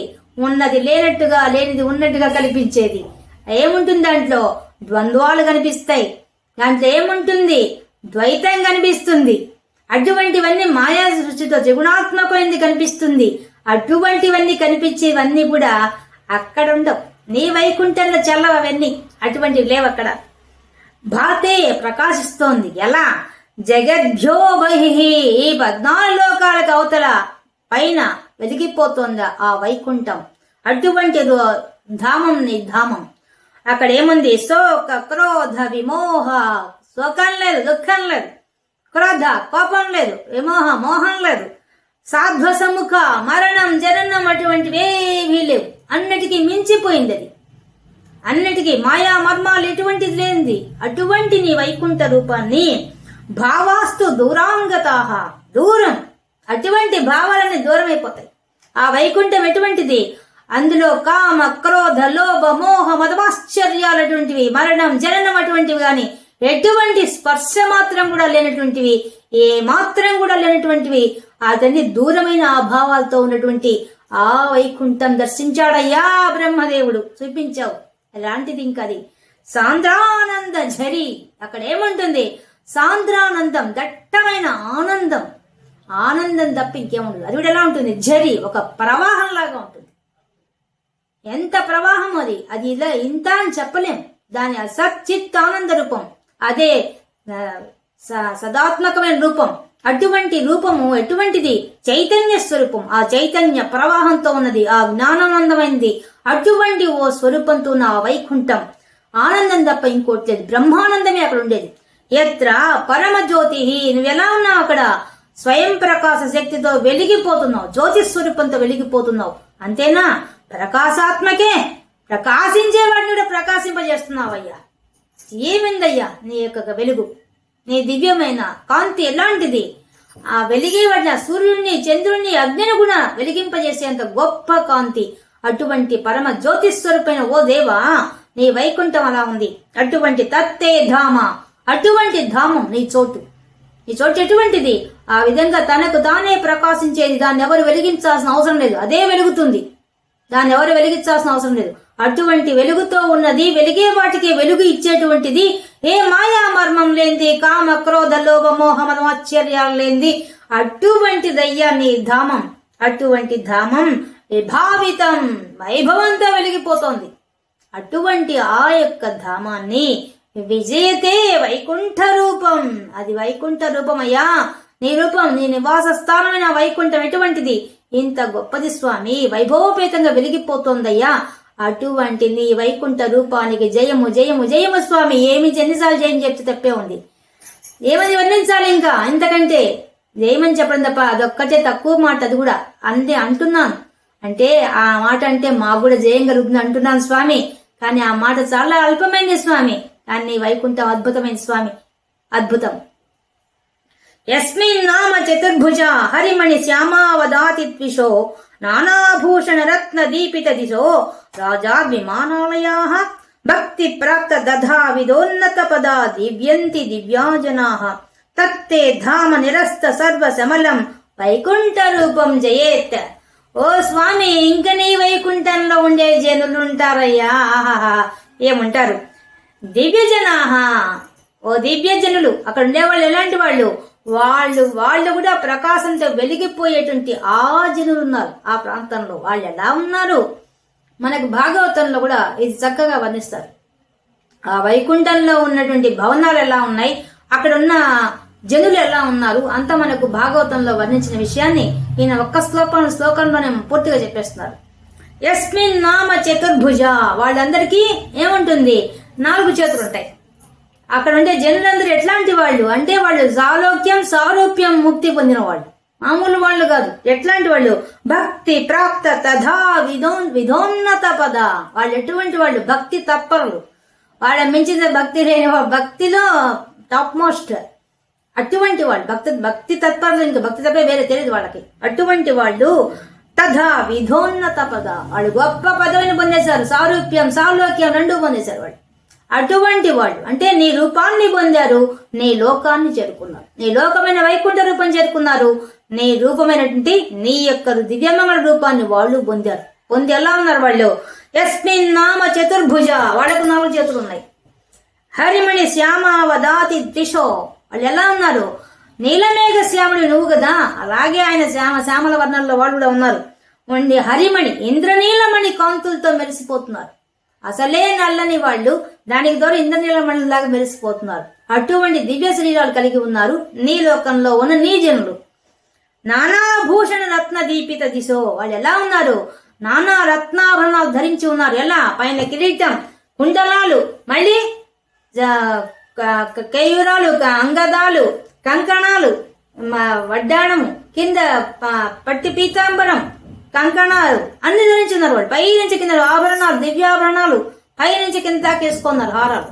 ఉన్నది లేనట్టుగా, లేనిది ఉన్నట్టుగా కల్పించేది. ఏముంటుంది దాంట్లో? ద్వంద్వాలు కనిపిస్తాయి. దాంట్లో ఏముంటుంది? ద్వైతం కనిపిస్తుంది. అటువంటివన్నీ మాయా సృష్టితో త్రిగుణాత్మకమైనది కనిపిస్తుంది. అటువంటివన్నీ కనిపించేవన్నీ కూడా అక్కడ ఉండవు. నీ వైకుంఠంలో చల్లవు అవన్నీ, అటువంటివి లేవు అక్కడ. భాతే, ప్రకాశిస్తోంది. ఎలా? జగద్భ్యో బహిః ఈ 14 లోకాలకు అవతల పైన వెలిగిపోతుందా ఆ వైకుంఠం. అటువంటి ధామం నీ ధామం. అక్కడ ఏముంది? శోక క్రోధ విమోహ, శోకం లేదు, దుఃఖం లేదు, క్రోధ కోపం లేదు, విమోహ మోహం లేదు, సాధ్వసముఖ మరణం జననం అటువంటివి ఏవీ లేవు. అన్నిటికీ మించిపోయింది అది. అన్నిటికీ మాయా మర్మాలు ఎటువంటిది లేనిది. అటువంటి నీ వైకుంఠ రూపాన్ని భావాస్తు దూరాంగతాహ, దూరం, అటువంటి భావాలన్నీ దూరం అయిపోతాయి. ఆ వైకుంఠం ఎటువంటిది? అందులో కామ క్రోధ లోభ మోహ మదమాశ్చర్యాలు అటువంటివి, మరణం జననం అటువంటివి గాని ఎటువంటి స్పర్శ మాత్రం కూడా లేనటువంటివి, ఏ మాత్రం కూడా లేనటువంటివి, అతన్ని దూరమైన ఆ భావాలతో ఉన్నటువంటి ఆ వైకుంఠం దర్శించాడయ్యా బ్రహ్మదేవుడు. చూపించావు. ఎలాంటిది ఇంకా అది? సాంద్రానంద ఝరి. అక్కడ ఏముంటుంది? సాంద్రానందం, దట్టమైన ఆనందం. ఆనందం తప్ప ఇంకేముండదు. అది కూడా ఎలా ఉంటుంది? ఝరి, ఒక ప్రవాహం లాగా ఉంటుంది. ఎంత ప్రవాహం అది! అది ఇలా ఇంత అని చెప్పలేం. దాని అసచ్చిత్ ఆనంద రూపం, అదే సదాత్మకమైన రూపం. అటువంటి రూపము ఎటువంటిది? చైతన్య స్వరూపం. ఆ చైతన్య ప్రవాహంతో ఉన్నది, ఆ జ్ఞానానందమైనది. అటువంటి ఓ స్వరూపంతో ఉన్న ఆ వైకుంఠం ఆనందం తప్ప ఇంకోటి లేదు. బ్రహ్మానందమే అక్కడ ఉండేది. ఎత్ర పరమజ్యోతి, నువ్వెలా ఉన్నావు అక్కడ? స్వయం ప్రకాశ శక్తితో వెలిగిపోతున్నావు, జ్యోతి స్వరూపంతో వెలిగిపోతున్నావు. అంతేనా? ప్రకాశాత్మకే, ప్రకాశించేవాడిని కూడా ప్రకాశింపజేస్తున్నావయ్యా. ఏమిందయ్యా నీ యొక్క వెలుగు, నీ దివ్యమైన కాంతి ఎలాంటిది! ఆ వెలిగేవాడిన సూర్యుడిని, చంద్రుడిని, అగ్నిని కూడా వెలిగింపజేసేంత గొప్ప కాంతి. అటువంటి పరమ జ్యోతిస్వరూపైన ఓ దేవా, నీ వైకుంఠం అలా ఉంది. అటువంటి తత్తే ధామ, అటువంటి ధామం నీ చోటు. నీ చోటు ఎటువంటిది? ఆ విధంగా తనకు తానే ప్రకాశించేది. దాన్ని ఎవరు వెలిగించాల్సిన అవసరం లేదు, అదే వెలుగుతుంది. దాన్ని ఎవరు వెలిగించాల్సిన అవసరం లేదు. అటువంటి వెలుగుతో ఉన్నది, వెలిగే వాటికి వెలుగు ఇచ్చేటువంటిది, ఏ మాయా మర్మం లేనిది, కామ క్రోధ లోభ మోహ మదమాశ్చర్యాలు లేనిది. అటువంటిదయ్యా నీ ధామం. అటువంటి ధామం విభావితం, వైభవంతో వెలిగిపోతోంది. అటువంటి ఆ యొక్క ధామాన్ని విజయతే వైకుంఠ రూపం. అది వైకుంఠ రూపమయ్యా. నీ రూపం, నీ నివాస స్థానమైన వైకుంఠం ఎటువంటిది? ఇంత గొప్పది స్వామి, వైభవపేతంగా వెలిగిపోతోందయ్యా. అటువంటి నీ వైకుంఠ రూపానికి జయము జయము జయము స్వామి. ఏమి ఎన్నిసార్లు జయం చెప్తే తప్పే ఉంది. ఏమని వర్ణించాలి ఇంకా ఇంతకంటే? జయమని చెప్పడం తప్ప అదొక్కటే తక్కువ మాట. అది కూడా అంతే అంటున్నాను. అంటే ఆ మాట అంటే మాకు కూడా జయం కలుగుతుంది అంటున్నాను స్వామి. కానీ ఆ మాట చాలా అల్పమైంది స్వామి. కానీ వైకుంఠం అద్భుతమైన స్వామి, అద్భుతం. యస్మిన్ నామ చతుర్భుజ హరిమణి శ్యామావదాతి ద్విషో నానాభూషణ రత్న దీపిత దిశో రాజా విమానాలయా భక్తి ప్రాప్త దధా విదోన్నత పదా దివ్యంతి దివ్యాజనా తత్తే ధామ నిరస్త సర్వ సమలం వైకుంఠ రూపం జయేత్. ఓ స్వామి, ఇంక నీ వైకుంఠంలో ఉండే జనులు ఉంటారయ్యా. ఆహాహా, ఏముంటారు? దివ్యజనాహ. ఓ దివ్య జనులు, అక్కడ ఉండేవాళ్ళు ఎలాంటి వాళ్ళు? వాళ్ళు కూడా ప్రకాశంతో వెలిగిపోయేటువంటి ఆ జనులు ఉన్నారు ఆ ప్రాంతంలో. వాళ్ళు ఎలా ఉన్నారు? మనకు భాగవతంలో కూడా ఇది చక్కగా వర్ణిస్తారు. ఆ వైకుంఠంలో ఉన్నటువంటి భవనాలు ఎలా ఉన్నాయి, అక్కడ ఉన్న జనులు ఎలా ఉన్నారు, అంత మనకు భాగవతంలో వర్ణించిన విషయాన్ని ఈయన ఒక్క శ్లోకంలోనే పూర్తిగా చెప్పేస్తున్నారు. యస్మిన్ నామ చతుర్భుజ, వాళ్ళందరికీ ఏముంటుంది? 4 చేతులు ఉంటాయి. అక్కడ ఉండే జనులందరూ ఎట్లాంటి వాళ్ళు అంటే, వాళ్ళు సాలోక్యం సారూప్యం ముక్తి పొందిన వాళ్ళు, మామూలు వాళ్ళు కాదు. ఎట్లాంటి వాళ్ళు? భక్తి ప్రాప్త తథా విధోన్నత పద. వాళ్ళు ఎటువంటి వాళ్ళు? భక్తి తత్పరులు. వాళ్ళ మించిన భక్తి లేని వాళ్ళు, భక్తిలో టాప్ మోస్ట్. అటువంటి వాళ్ళు భక్తి తత్పరులు. ఇంకా భక్తి తప్పే వేరే తెలియదు వాళ్ళకి. అటువంటి వాళ్ళు తథా విధోన్నత పద, వాళ్ళు గొప్ప పదవిని పొందేశారు. సారూప్యం సాలోక్యం 2 పొందేశారు వాళ్ళు. అటువంటి వాళ్ళు అంటే నీ రూపాన్ని పొందారు, నీ లోకాన్ని చేరుకున్నారు, నీ లోకమైన వైకుంఠ రూపం చేరుకున్నారు. నీ రూపమైనటువంటి నీ యొక్క దివ్యమంగళ రూపాన్ని వాళ్ళు పొందారు. పొంది ఎలా ఉన్నారు వాళ్ళు? యస్మిన్ నామ చతుర్భుజ, వాళ్ళకు 4 చేతులు ఉన్నాయి. హరిమణి శ్యామావదాతి దిశో, వాళ్ళు ఎలా ఉన్నారు? నీలమేఘ శ్యాముడు నువ్వు కదా, అలాగే ఆయన శ్యామల వర్ణంలో వాళ్ళు కూడా ఉన్నారు. హరిమణి ఇంద్రనీలమణి కాంతులతో మెరిసిపోతున్నారు. అసలే నల్లని వాళ్ళు దానికి తోడు ఇంద్రనీల మండలిలాగా మెరిసిపోతున్నారు. అటువంటి దివ్య శరీరాలు కలిగి ఉన్నారు నీ లోకంలో ఉన్న నీ జనులు. నానాభూషణ రత్న దీపిత దిశో, వాళ్ళు ఎలా ఉన్నారు? నానా రత్నాభరణాలు ధరించి ఉన్నారు. ఎలా? పైన కిరీటం, కుండలాలు, మళ్ళీ కేయూరాలు, అంగదాలు, కంకణాలు, వడ్డాణము, కింద పట్టి పీతాంబరం, కంకణాలు అన్ని ధరించి ఉన్నారు. వాళ్ళు పై నుంచి కింద ఆభరణాలు, దివ్యాభరణాలు పై నుంచి కింద తాకేసుకున్నారు, హారాలు.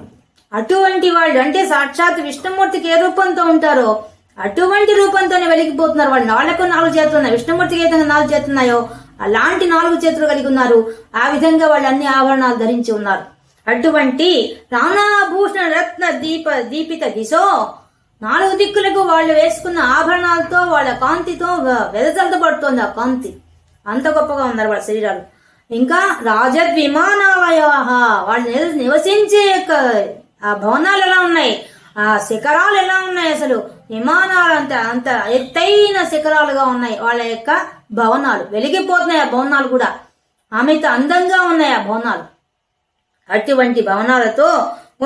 అటువంటి వాళ్ళు అంటే సాక్షాత్ విష్ణుమూర్తికి ఏ రూపంతో ఉంటారో అటువంటి రూపంతోనే వెలిగిపోతున్నారు వాళ్ళు. వాళ్ళకు 4 చేతులు ఉన్నాయి. విష్ణుమూర్తికి ఏ విధంగా 4 చేతులు ఉన్నాయో అలాంటి 4 చేతులు కలిగి ఉన్నారు. ఆ విధంగా వాళ్ళు అన్ని ఆభరణాలు ధరించి ఉన్నారు. అటువంటి నానాభూషణ రత్న దీపిత దిశో, 4 దిక్కులకు వాళ్ళు వేసుకున్న ఆభరణాలతో వాళ్ళ కాంతితో వెదజల్త పడుతోంది ఆ కాంతి. అంత గొప్పగా ఉన్నారు వాళ్ళ శరీరాలు. ఇంకా రాజద్విమానాలయ, వాళ్ళు నివసించే ఆ భవనాలు ఎలా ఉన్నాయి, ఆ శిఖరాలు ఎలా ఉన్నాయి, అసలు విమానాలు అంత ఎత్తైన శిఖరాలుగా ఉన్నాయి వాళ్ళ యొక్క భవనాలు. వెలిగిపోతున్నాయి ఆ భవనాలు కూడా, ఆమెతో అందంగా ఉన్నాయి ఆ భవనాలు. అటువంటి భవనాలతో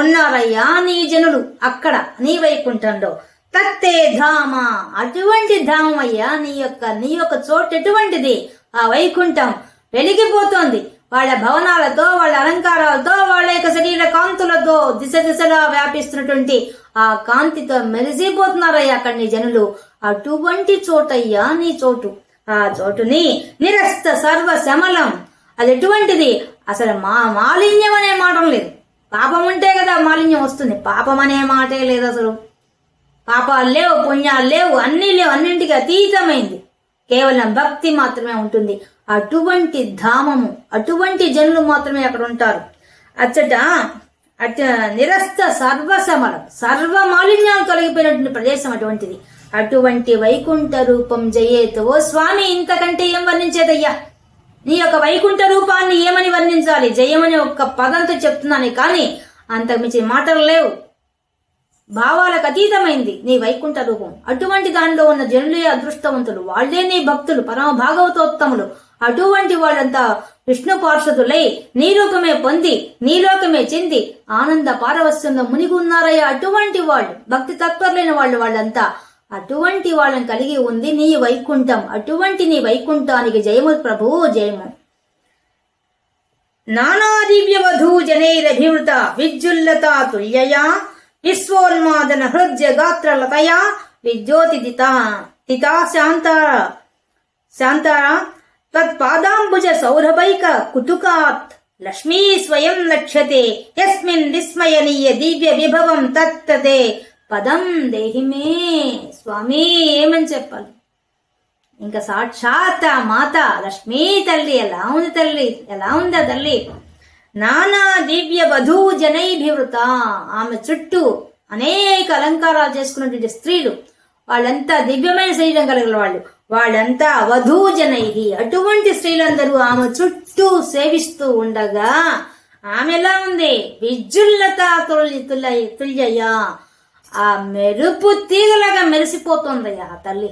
ఉన్నారయ్యా నీ జనులు అక్కడ నీ వైకుంఠంలో. తత్తే ధామ, అటువంటి ధామం అయ్యా నీ యొక్క చోటు ఎటువంటిది? ఆ వైకుంఠం వెలిగిపోతోంది వాళ్ళ భవనాలతో, వాళ్ళ అలంకారాలతో, వాళ్ళ యొక్క శరీర కాంతులతో దిశ దిశలా వ్యాపిస్తున్నటువంటి ఆ కాంతితో మెరిసిపోతున్నారయ్యా అక్కడ నీ జనులు. అటువంటి చోటయ్యా నీ చోటు. ఆ చోటుని నిరస్త సర్వ శమలం, అది ఎటువంటిది? అసలు మాలిన్యం అనే మాట లేదు. పాపం ఉంటే కదా మాలిన్యం వస్తుంది, పాపం అనే మాటే లేదు. అసలు పాపాలు లేవు, పుణ్యాలు లేవు, అన్నీ లేవు, అన్నింటికి అతీతమైంది. కేవలం భక్తి మాత్రమే ఉంటుంది. అటువంటి ధామము, అటువంటి జనులు మాత్రమే అక్కడ ఉంటారు. నిరస్త సర్వశమలం, సర్వ మాలిన్యాలు తొలగిపోయినటువంటి ప్రదేశం అటువంటిది. అటువంటి వైకుంఠ రూపం జయేత్. ఓ స్వామి, ఇంతకంటే ఏం వర్ణించేదయ్యా? నీ యొక్క వైకుంఠ రూపాన్ని ఏమని వర్ణించాలి? జయమని ఒక్క పదంతో చెప్తున్నాను, కానీ అంతకుమించి మాటలు లేవు. భావాలకు అతీతమైంది నీ వైకుంఠ రూపం. అటువంటి దానిలో ఉన్న జనులే అదృష్టవంతులు, వాళ్లే నీ భక్తులు, పరమ భాగవతోత్తములు. అటువంటి వాళ్ళంతా విష్ణు పార్షదులై నీ రూపమే పొంది నీ లోకమే చెంది ఆనంద పారవస్యంలో మునిగి ఉన్నారయ్యా అటువంటి వాళ్ళు, భక్తి తత్పరులైన వాళ్ళంతా. అటువంటి వాళ్ళని కలిగి ఉంది నీ వైకుంఠం. అటువంటి నీ వైకుంఠానికి జయము ప్రభువు, జయము. నానా దివ్య వధూ జనైరభివృత విద్యుల్లత తుల్యయా విశ్వోన్మాదన హృద్య గాత్రలతయా విద్యోతితా శాంతారా తత్పాదాంబుజ సౌరభైక కుతుకాత్ లక్ష్మీ స్వయం లక్ష్యతే యస్మిన్ విస్మయనీయ దివ్య విభవం తత్తతే పదం దేహిమే. స్వామి ఏమని చెప్పాలి? ఇంకా సాక్షాత్ మాత లక్ష్మీ తల్లి ఎలా ఉంది? ఎలా ఉందా తల్లి? నానా దివ్య వధూ జనైభివృత, ఆమె చుట్టూ అనేక అలంకారాలు చేసుకున్నటువంటి స్త్రీలు, వాళ్ళంతా దివ్యమైన శరీరం కలిగిన వాళ్ళు, వాళ్ళంతా వధూజనై, అటువంటి స్త్రీలందరూ ఆమె చుట్టూ సేవిస్తూ ఉండగా ఆమె ఎలా ఉంది? విద్యుల్లత తుల్యయా, ఆ మెరుపు తీగలాగా మెరిసిపోతోందయ్యా ఆ తల్లి.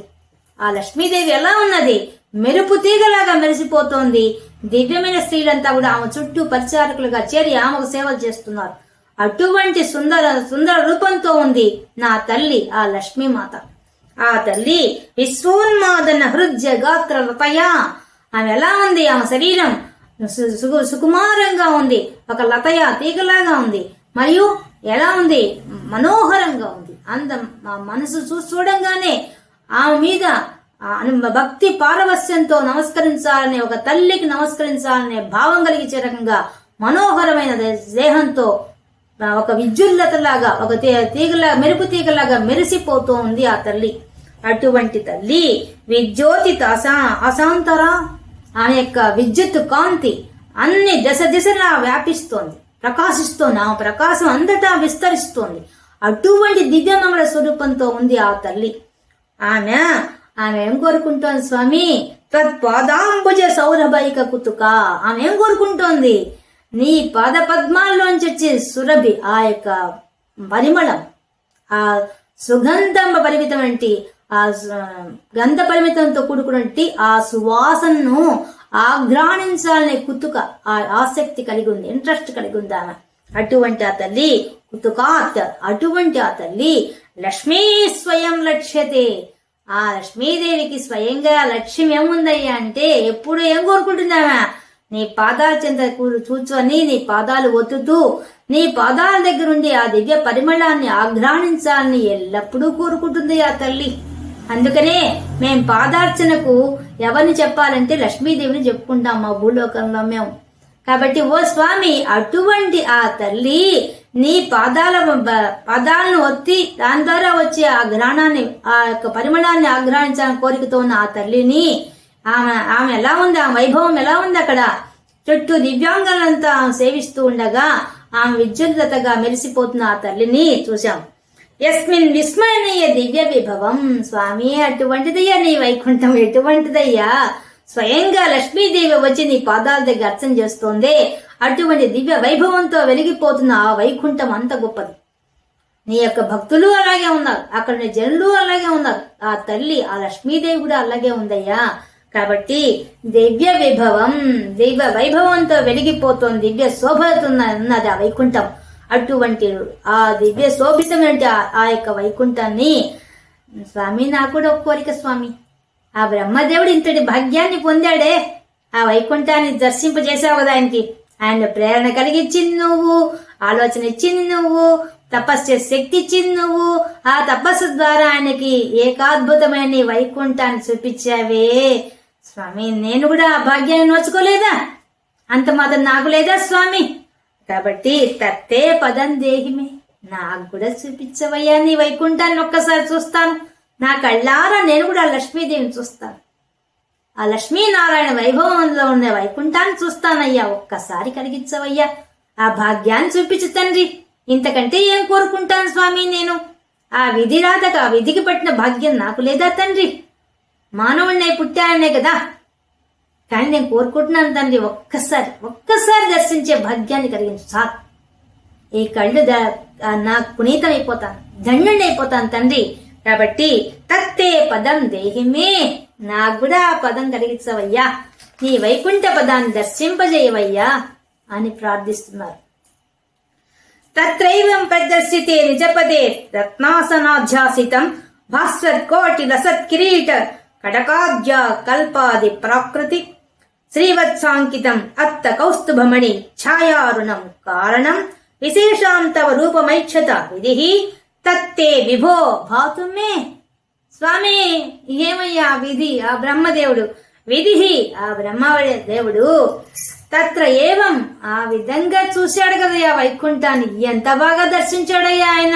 ఆ లక్ష్మీదేవి ఎలా ఉన్నది? మెరుపు తీగలాగా మెరిసిపోతోంది. దివ్యమైన స్త్రీలంతా కూడా ఆమె చుట్టూ పరిచారకులుగా చేరి ఆమెకు సేవలు చేస్తున్నారు. అటువంటి సుందర రూపంతో ఉంది నా తల్లి ఆ లక్ష్మీమాత. ఆ తల్లి విశ్వోన్మాదన హృద్య గాత్రలతయా, ఆమె ఎలా ఉంది? ఆమె శరీరం సుకుమారంగా ఉంది, ఒక లతయ తీగలాగా ఉంది, మరియు ఎలా ఉంది? మనోహరంగా ఉంది. మనసు చూడంగానే ఆమె మీద భక్తి పారవస్యంతో నమస్కరించాలనే, ఒక తల్లికి నమస్కరించాలనే భావం కలిగించే రకంగా మనోహరమైన దేహంతో ఒక విద్యుల్లతలాగా, ఒక తీగలా, మెరుపు తీగలాగా మెరిసిపోతూ ఉంది ఆ తల్లి. అటువంటి తల్లి విద్యోతి అశాంతరా, ఆమె యొక్క విద్యుత్ కాంతి అన్ని దిశలా వ్యాపిస్తోంది, ప్రకాశిస్తోంది. ఆ ప్రకాశం అంతటా విస్తరిస్తోంది. అటువంటి దివ్యమంగళ స్వరూపంతో ఉంది ఆ తల్లి. ఆమె ఏం కోరుకుంటోంది స్వామి? తత్పాదాంబుజ సౌరభైక కుతుక, ఆమె ఏం కోరుకుంటోంది? నీ పాద పద్మాల్లోంచి వచ్చే సురభి, ఆ యొక్క పరిమళం, ఆ సుగంధం పరిమితమంటి, ఆ గంధ పరిమితంతో కూడుకున్నట్టు ఆ సువాసనను ఆఘ్రాణించాలనే కుతుక, ఆ ఆసక్తి కలిగి ఉంది, ఇంట్రెస్ట్ కలిగి ఉంది ఆమె. అటువంటి ఆ తల్లి కుతుకాత్, అటువంటి ఆ తల్లి లక్ష్మీ స్వయం లక్ష్యతే. ఆ లక్ష్మీదేవికి స్వయంగా లక్ష్యం ఏముందయ్యా అంటే ఎప్పుడు ఏం కోరుకుంటుందామా? నీ పాదాల చెంత కూర్చొని నీ పాదాలు ఒత్తుతూ నీ పాదాల దగ్గర ఉండి ఆ దివ్య పరిమళాన్ని ఆఘ్రాణించాలని ఎల్లప్పుడూ కోరుకుంటుంది ఆ తల్లి. అందుకనే మేం పాదార్చనకు ఎవరిని చెప్పాలంటే లక్ష్మీదేవిని చెప్పుకుంటాం మా భూలోకంలో మేము. కాబట్టి ఓ స్వామి, అటువంటి ఆ తల్లి నీ పాదాలను ఒత్తి దాని ద్వారా వచ్చే ఆ ఘ్రాణాన్ని, ఆ యొక్క పరిమళాన్ని ఆఘ్రాణించాలని కోరికతో ఉన్న ఆ తల్లిని ఆమె ఎలా ఉంది, ఆ వైభవం ఎలా ఉంది అక్కడ చుట్టూ దివ్యాంగులంతా సేవిస్తూ ఉండగా ఆమె విద్యుల్లతగా మెరిసిపోతున్న ఆ తల్లిని చూశాం. యస్మిన్ విస్మరణీయ దివ్య విభవం. స్వామి, అటువంటిదయ్యా నీ వైకుంఠం, ఎటువంటిదయ్యా? స్వయంగా లక్ష్మీదేవి వచ్చి నీ పాదాల దగ్గర అర్చన చేస్తోందే, అటువంటి దివ్య వైభవంతో వెలిగిపోతున్న ఆ వైకుంఠం అంత గొప్పది. నీ యొక్క భక్తులు అలాగే ఉన్నారు, అక్కడ జనులు అలాగే ఉన్నారు, ఆ తల్లి ఆ లక్ష్మీదేవి కూడా అలాగే ఉందయ్యా. కాబట్టి దివ్య విభవం, దివ్య వైభవంతో వెలిగిపోతోంది, దివ్య శోభతున్నది ఆ వైకుంఠం. అటువంటి ఆ దివ్య శోభితమైన ఆ యొక్క వైకుంఠాన్ని స్వామి, నాకు కూడా ఒక కోరిక స్వామి. ఆ బ్రహ్మదేవుడు ఇంతటి భాగ్యాన్ని పొందాడే, ఆ వైకుంఠాన్ని దర్శింపజేసావు కదా ఆయనకి. ఆయన ప్రేరణ కలిగించింది నువ్వు, ఆలోచన ఇచ్చింది నువ్వు, తపస్సు చేసే శక్తి ఇచ్చింది నువ్వు. ఆ తపస్సు ద్వారా ఆయనకి ఏకాద్భుతమైన వైకుంఠాన్ని చూపించావే స్వామి. నేను కూడా ఆ భాగ్యాన్ని నోచుకోలేదా? అంత మాత్రం నాకు లేదా స్వామి? కాబట్టి తత్తే పదం దేహిమే, నాకు కూడా చూపించవయ్యా నీ వైకుంఠాన్ని. ఒక్కసారి చూస్తాను, నా కళ్ళారా నేను కూడా లక్ష్మీదేవిని చూస్తాను, ఆ లక్ష్మీనారాయణ వైభవంలో ఉన్న వైకుంఠాన్ని చూస్తానయ్యా. ఒక్కసారి కలిగించవయ్యా, ఆ భాగ్యాన్ని చూపించు తండ్రి. ఇంతకంటే ఏం కోరుకుంటాను స్వామి నేను? ఆ విధి రాధక, ఆ విధికి పట్టిన భాగ్యం నాకు లేదా తండ్రి? మానవుడినే పుట్టానే కదా, కానీ నేను కోరుకుంటున్నాను తండ్రి, ఒక్కసారి దర్శించే భాగ్యాన్ని కలిగించు సార్. ఈ కళ్ళు నాకు పునీతం అయిపోతాను, ధన్యుణ్ణి అయిపోతాను తండ్రి. కాబట్టి తత్తే పదం దేహిమే, నాకు కూడా ఆ పదం కలిగించవయ్యా, నీ వైకుంఠ పదాన్ని దర్శింపజేయవయ్యా అని ప్రార్థిస్తున్నారు. తత్రైవం ప్రదర్శితే నిజపదే రత్నాసనాధ్యాసితం భాస్వత్కోటి లసత్కిరీట కటకాబ్జ కల్పాది ప్రాకృతి శ్రీవత్సాంకితం అత్త కౌస్తుభమణి ఛాయారుణం కారణం విశేషాం తవ రూపమైక్షత విధి తత్తే విభో భాతుమే. స్వామి, ఏమయ్యా విధి? ఆ బ్రహ్మదేవుడు విధి, ఆ బ్రహ్మదేవుడు తత్ర ఏవం, ఆ విధంగా చూశాడు కదయ్యా వైకుంఠాన్ని. ఎంత బాగా దర్శించాడయ్యా ఆయన.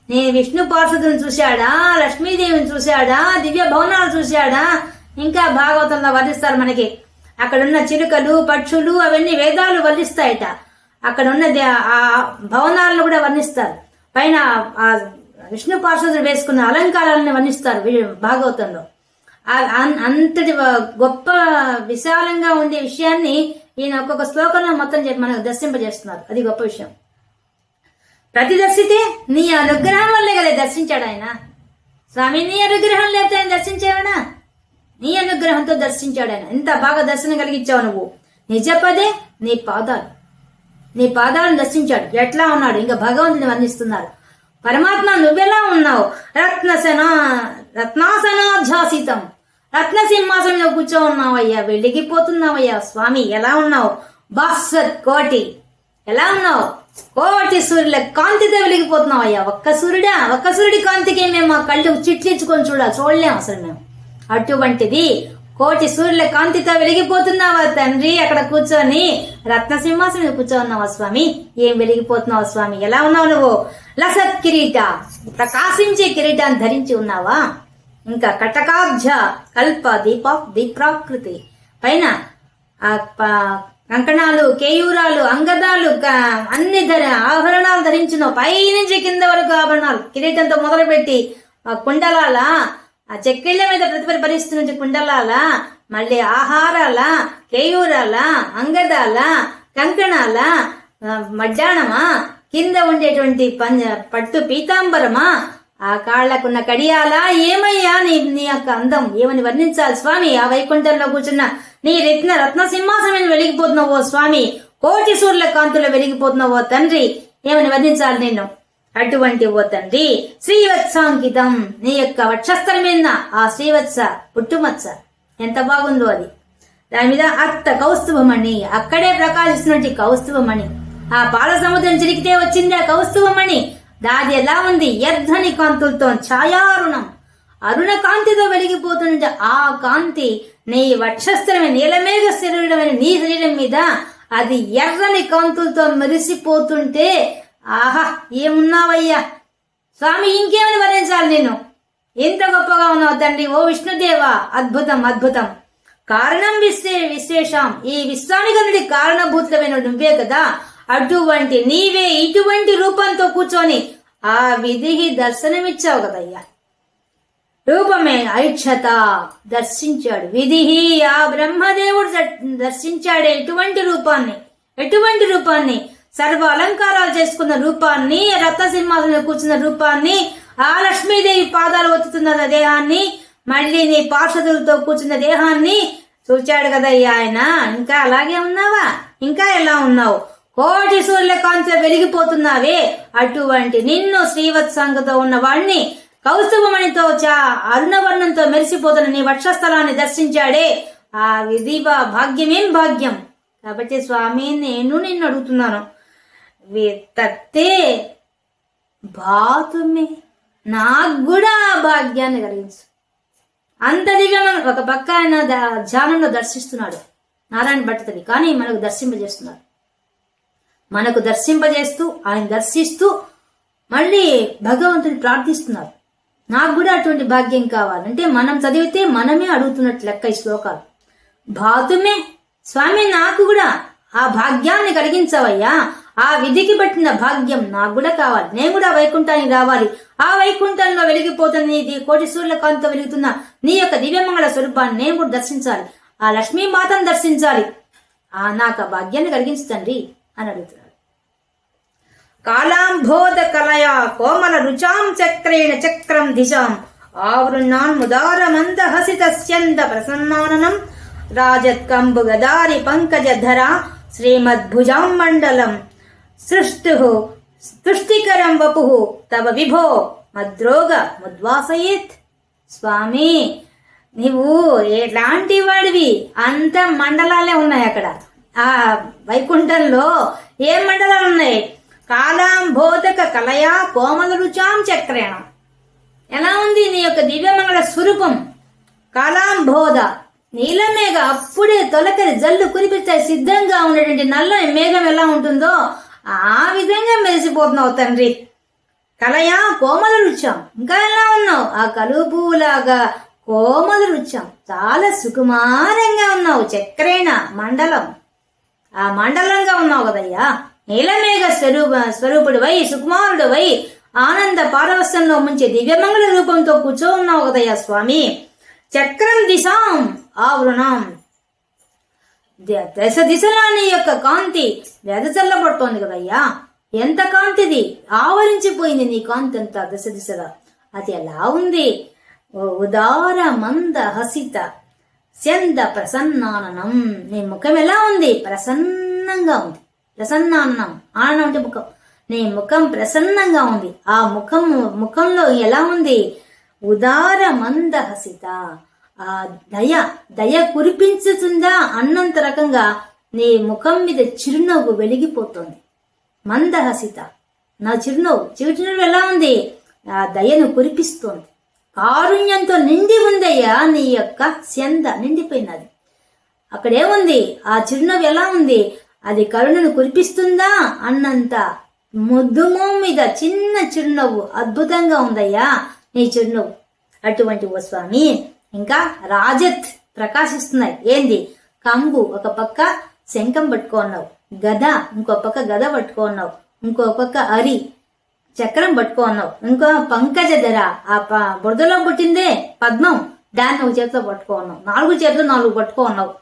నేను విష్ణు పార్షదుని చూశాడా, లక్ష్మీదేవిని చూశాడా, దివ్య భవనాలు చూశాడా? ఇంకా భాగవతంలో వర్ణిస్తారు మనకి. అక్కడున్న చిలుకలు పక్షులు అవన్నీ వేదాలు వర్ణిస్తాయట. అక్కడున్న ఆ భవనాలను కూడా వర్ణిస్తారు. పైన ఆ విష్ణు పార్షదులు వేసుకున్న అలంకారాలను వర్ణిస్తారు భాగవతంలో. అంతటి గొప్ప విశాలంగా ఉండే విషయాన్ని ఈయన ఒక్కొక్క శ్లోకంలో మొత్తం మనకు దర్శింపజేస్తున్నారు. అది గొప్ప విషయం. ప్రతి దర్శితే నీ అనుగ్రహం వల్లే కదా దర్శించాడు ఆయన. స్వామి, నీ అనుగ్రహం లేకపోతే ఆయన దర్శించావనా? నీ అనుగ్రహంతో దర్శించాడు ఆయన. ఎంత బాగా దర్శనం కలిగించావు నువ్వు. నిజపదే నీ పాదాలను దర్శించాడు. ఎట్లా ఉన్నాడు? ఇంకా భగవంతుని వర్ణిస్తున్నారు. పరమాత్మ నువ్వెలా ఉన్నావు? రత్నాసనాధ్యాసితం, రత్న సింహాసనంలో కూర్చో ఉన్నావయ్యా, వెలిగిపోతున్నావయ్యా స్వామి. ఎలా ఉన్నావు? భాస్వత్ కోటి, ఎలా ఉన్నావు? కోటి సూర్యుల కాంతితో వెలిగిపోతున్నావయ్యా. ఒక్క సూర్యుడి కాంతికి మేము మా కళ్ళు చిట్లించుకొని చూడలేం అసలు మేము. అటువంటిది కోటి సూర్యుల కాంతితో వెలిగిపోతున్నావా తండ్రి? అక్కడ కూర్చొని రత్న సింహాసనం కూర్చో ఉన్నావా స్వామి? ఏం వెలిగిపోతున్నావా స్వామి? ఎలా ఉన్నావు నువ్వు? లసత్ కిరీట, ప్రకాశించే కిరీటాన్ని ధరించి ఉన్నావా? ఇంకా కటకాబ్జ కల్ప దీప్రాకృతి, పైన కంకణాలు, కేయూరాలు, అంగదాలు, అన్ని ఆభరణాలు ధరించిన, పైనుంచి కింద వరకు ఆభరణాలు, కిరీటంతో మొదలుపెట్టి కుండలాల, ఆ చెక్కిళ్ల మీద ప్రతిఫలిస్తున్న కుండలాల, మళ్ళీ ఆహారాల, కేయూరాల, అంగదాల, కంకణాల, మడ్డాణమా, కింద ఉండేటువంటి పట్టు పీతాంబరమా, ఆ కాళ్లకున్న కడియాలా, ఏమయ్యా నీ యొక్క అందం ఏమని వర్ణించాలి స్వామి? ఆ వైకుంఠంలో కూర్చున్న నీ రత్న సింహాసనం వెలిగిపోతున్నావు ఓ స్వామి. కోటి సూర్యుల కాంతులు వెలిగిపోతున్నావు ఓ తండ్రి, ఏమని వర్ణించాలి నిన్ను? అటువంటి ఓ తండ్రి శ్రీవత్సాంకితం, నీ యొక్క వక్షస్థలం మీద ఆ శ్రీవత్స పుట్టుమచ్చ ఎంత బాగుందో అది. దాని మీద అత్త కౌస్తుభమణి, అక్కడే ప్రకాశిస్తున్నట్టు కౌస్తుభమణి. ఆ పాల సముద్రం చిరికితే వచ్చింది ఆ కౌస్తుభమణి. దాది ఎలా ఉంది? ఎర్ధని కాంతులతో ఛాయారుణం, అరుణ కాంతితో వెలిగిపోతుంటే ఆ కాంతి నీ వక్షస్థలమైన నీలమేఘ శరీరమైన నీ శరీరం మీద అది ఎర్రని కాంతులతో మెరిసిపోతుంటే ఆహా ఏమున్నావయ్యా స్వామి, ఇంకేమని వర్ణించాలి నేను? ఎంత గొప్పగా ఉన్నావు తండ్రి ఓ విష్ణుదేవ, అద్భుతం అద్భుతం. కారణం విశేషం, ఈ విశ్వానికి కారణభూతమైన నువ్వే కదా. అటువంటి నీవే ఇటువంటి రూపంతో కూర్చొని ఆ విధికి దర్శనమిచ్చావు కదయ్యా. రూపమే ఐక్షత దర్శించాడు విధి, ఆ బ్రహ్మదేవుడు దర్శించాడే ఎటువంటి రూపాన్ని సర్వ అలంకారాలు చేసుకున్న రూపాన్ని, రత్నసింహాసనం కూర్చున్న రూపాన్ని, ఆ లక్ష్మీదేవి పాదాలు ఒత్తుతున్న దేహాన్ని, మళ్ళీ నీ పార్షదులతో కూర్చున్న దేహాన్ని చూచాడు కదయ్యా ఆయన. ఇంకా అలాగే ఉన్నావా? ఇంకా ఎలా ఉన్నావు? కోటి సూర్యుల కాంతిలో వెలిగిపోతున్నావే, అటువంటి నిన్ను శ్రీవత్సాంగతో ఉన్న వాడిని కౌస్తుభమణితో అరుణవర్ణంతో మెరిసిపోతున్న నీ వక్షస్థలాన్ని దర్శించాడే ఆ విధి భాగ్యమేం భాగ్యం. కాబట్టి స్వామి నేను నిన్ను అడుగుతున్నాను, తత్తే బాతుమే, నాకు కూడా ఆ భాగ్యాన్ని కలిగించు. అంత దివ్యమైన ఒక పక్క ఆయన ధ్యానంలో దర్శిస్తున్నాడు నారాయణ భట్టతని, కానీ మనకు దర్శింపజేస్తున్నాడు. మనకు దర్శింపజేస్తూ ఆయన దర్శిస్తూ మళ్ళీ భగవంతుని ప్రార్థిస్తున్నారు. నాకు కూడా అటువంటి భాగ్యం కావాలంటే మనం చదివితే మనమే అడుగుతున్నట్టు లెక్క ఈ శ్లోకాలు. భాతుమే స్వామి, నాకు కూడా ఆ భాగ్యాన్ని కలిగించవయ్యా. ఆ విధికి పట్టిన భాగ్యం నాకు కూడా కావాలి. నేను కూడా వైకుంఠానికి రావాలి. ఆ వైకుంఠంలో వెలిగిపోతున్న నీ కోటి సూర్యుల కాంతితో వెలుగుతున్న నీ యొక్క దివ్యమంగళ స్వరూపాన్ని నేను కూడా దర్శించాలి. ఆ లక్ష్మీమాతను దర్శించాలి. నాకు ఆ భాగ్యాన్ని కలిగించండి అని అడుగుతున్నాడు. కాళాంబోధ కలయా కోమల రుచాం చక్రేణ చక్రం దిశాం ఆవృణాన్ ముదార మంద హసిత స్యంద ప్రసన్నాననం రాజత్కంబు గదారి పంకజధర శ్రీమద్భుజాం మండలం సృష్టికరం వపు తవ విభో మద్రోగ ముద్వాసయేత్. స్వామి నీవు ఎలాంటి వాడివి? అంత మండలాలే ఉన్నాయి అక్కడ. ఆ వైకుంఠంలో ఏ మండలాలు ఉన్నాయి? కాళాంబోధక కలయా కోమల రుచాం చక్రేణ. ఎలా ఉంది నీ యొక్క దివ్యమంగళ స్వరూపం? కాళాంబోధ నీలమేఘ అప్పుడే తొలకరి జల్లు కురిపిస్తాయి సిద్ధంగా ఉన్నటువంటి నల్లని మేఘం ఎలా ఉంటుందో ఆ విధంగా మెరిసిపోతున్నావు తండ్రి. కలయా కోమల రుచాం, ఇంకా ఎలా ఉన్నావు? ఆ కలుపులాగా కోమల రుచాం, చాలా సుకుమారంగా ఉన్నావు. చక్రేణ మండలం, ఆ మండలంగా ఉన్నావు కదయ్యా. నీలమేఘ స్వరూపుడు వై సుకుమారుడు వై ఆనంద పారవస్యంలో ముంచే దివ్యమంగళ రూపంతో కూర్చో ఉన్నావు కదయ్యా స్వామి. చక్రం దిశాం ఆవృణం, దశ దిశలా నీ యొక్క కాంతి వెదజల్లబడుతోంది కదయ్యా. ఎంత కాంతిది ఆవరించిపోయింది నీ కాంతి అంతా దశ దిశగా. అది ఎలా ఉంది? ఉదార మంద హసిత స్యంద ప్రసన్నాననం. నీ ముఖం ఎలా ఉంది? ప్రసన్నంగా ఉంది. ప్రసన్నానం, ఆనందం అంటే ముఖం. నీ ముఖం ప్రసన్నంగా ఉంది. ఆ ముఖంలో ఎలా ఉంది? ఉదార మంద హసిత, ఆ దయ కురిపించుతుందా అన్నంత రకంగా నీ ముఖం మీద చిరునవ్వు వెలిగిపోతుంది. మందహసిత, నా చిరునవ్వు ఎలా ఉంది? ఆ దయను కురిపిస్తోంది. కారుణ్యంతో నిండి ఉందయ్యా నీ యొక్క స్యంద, నిండిపోయినది. అక్కడేముంది? ఆ చిరునవ్వు ఎలా ఉంది? అది కరుణను కురిపిస్తుందా అన్నంత ముద్దుమో మీద చిన్న చిరునవ్వు అద్భుతంగా ఉందయ్యా నీ చిరునవ్వు. అటువంటి ఓ స్వామి ఇంకా రాజత్ ప్రకాశిస్తున్నాయి. ఏంది? కంబు ఒక పక్క శంఖం పట్టుకున్నావు, గద ఇంకో పక్క గద పట్టుకున్నావు, ఇంకో పక్క అరి చక్రం పట్టుకున్నావు, ఇంకో పంకజ ధర ఆ బురదలో పుట్టిందే పద్మం, దాన్ని ఒక చేతిలో పట్టుకున్నావు. 4 చేతులు 4 పట్టుకున్నావు.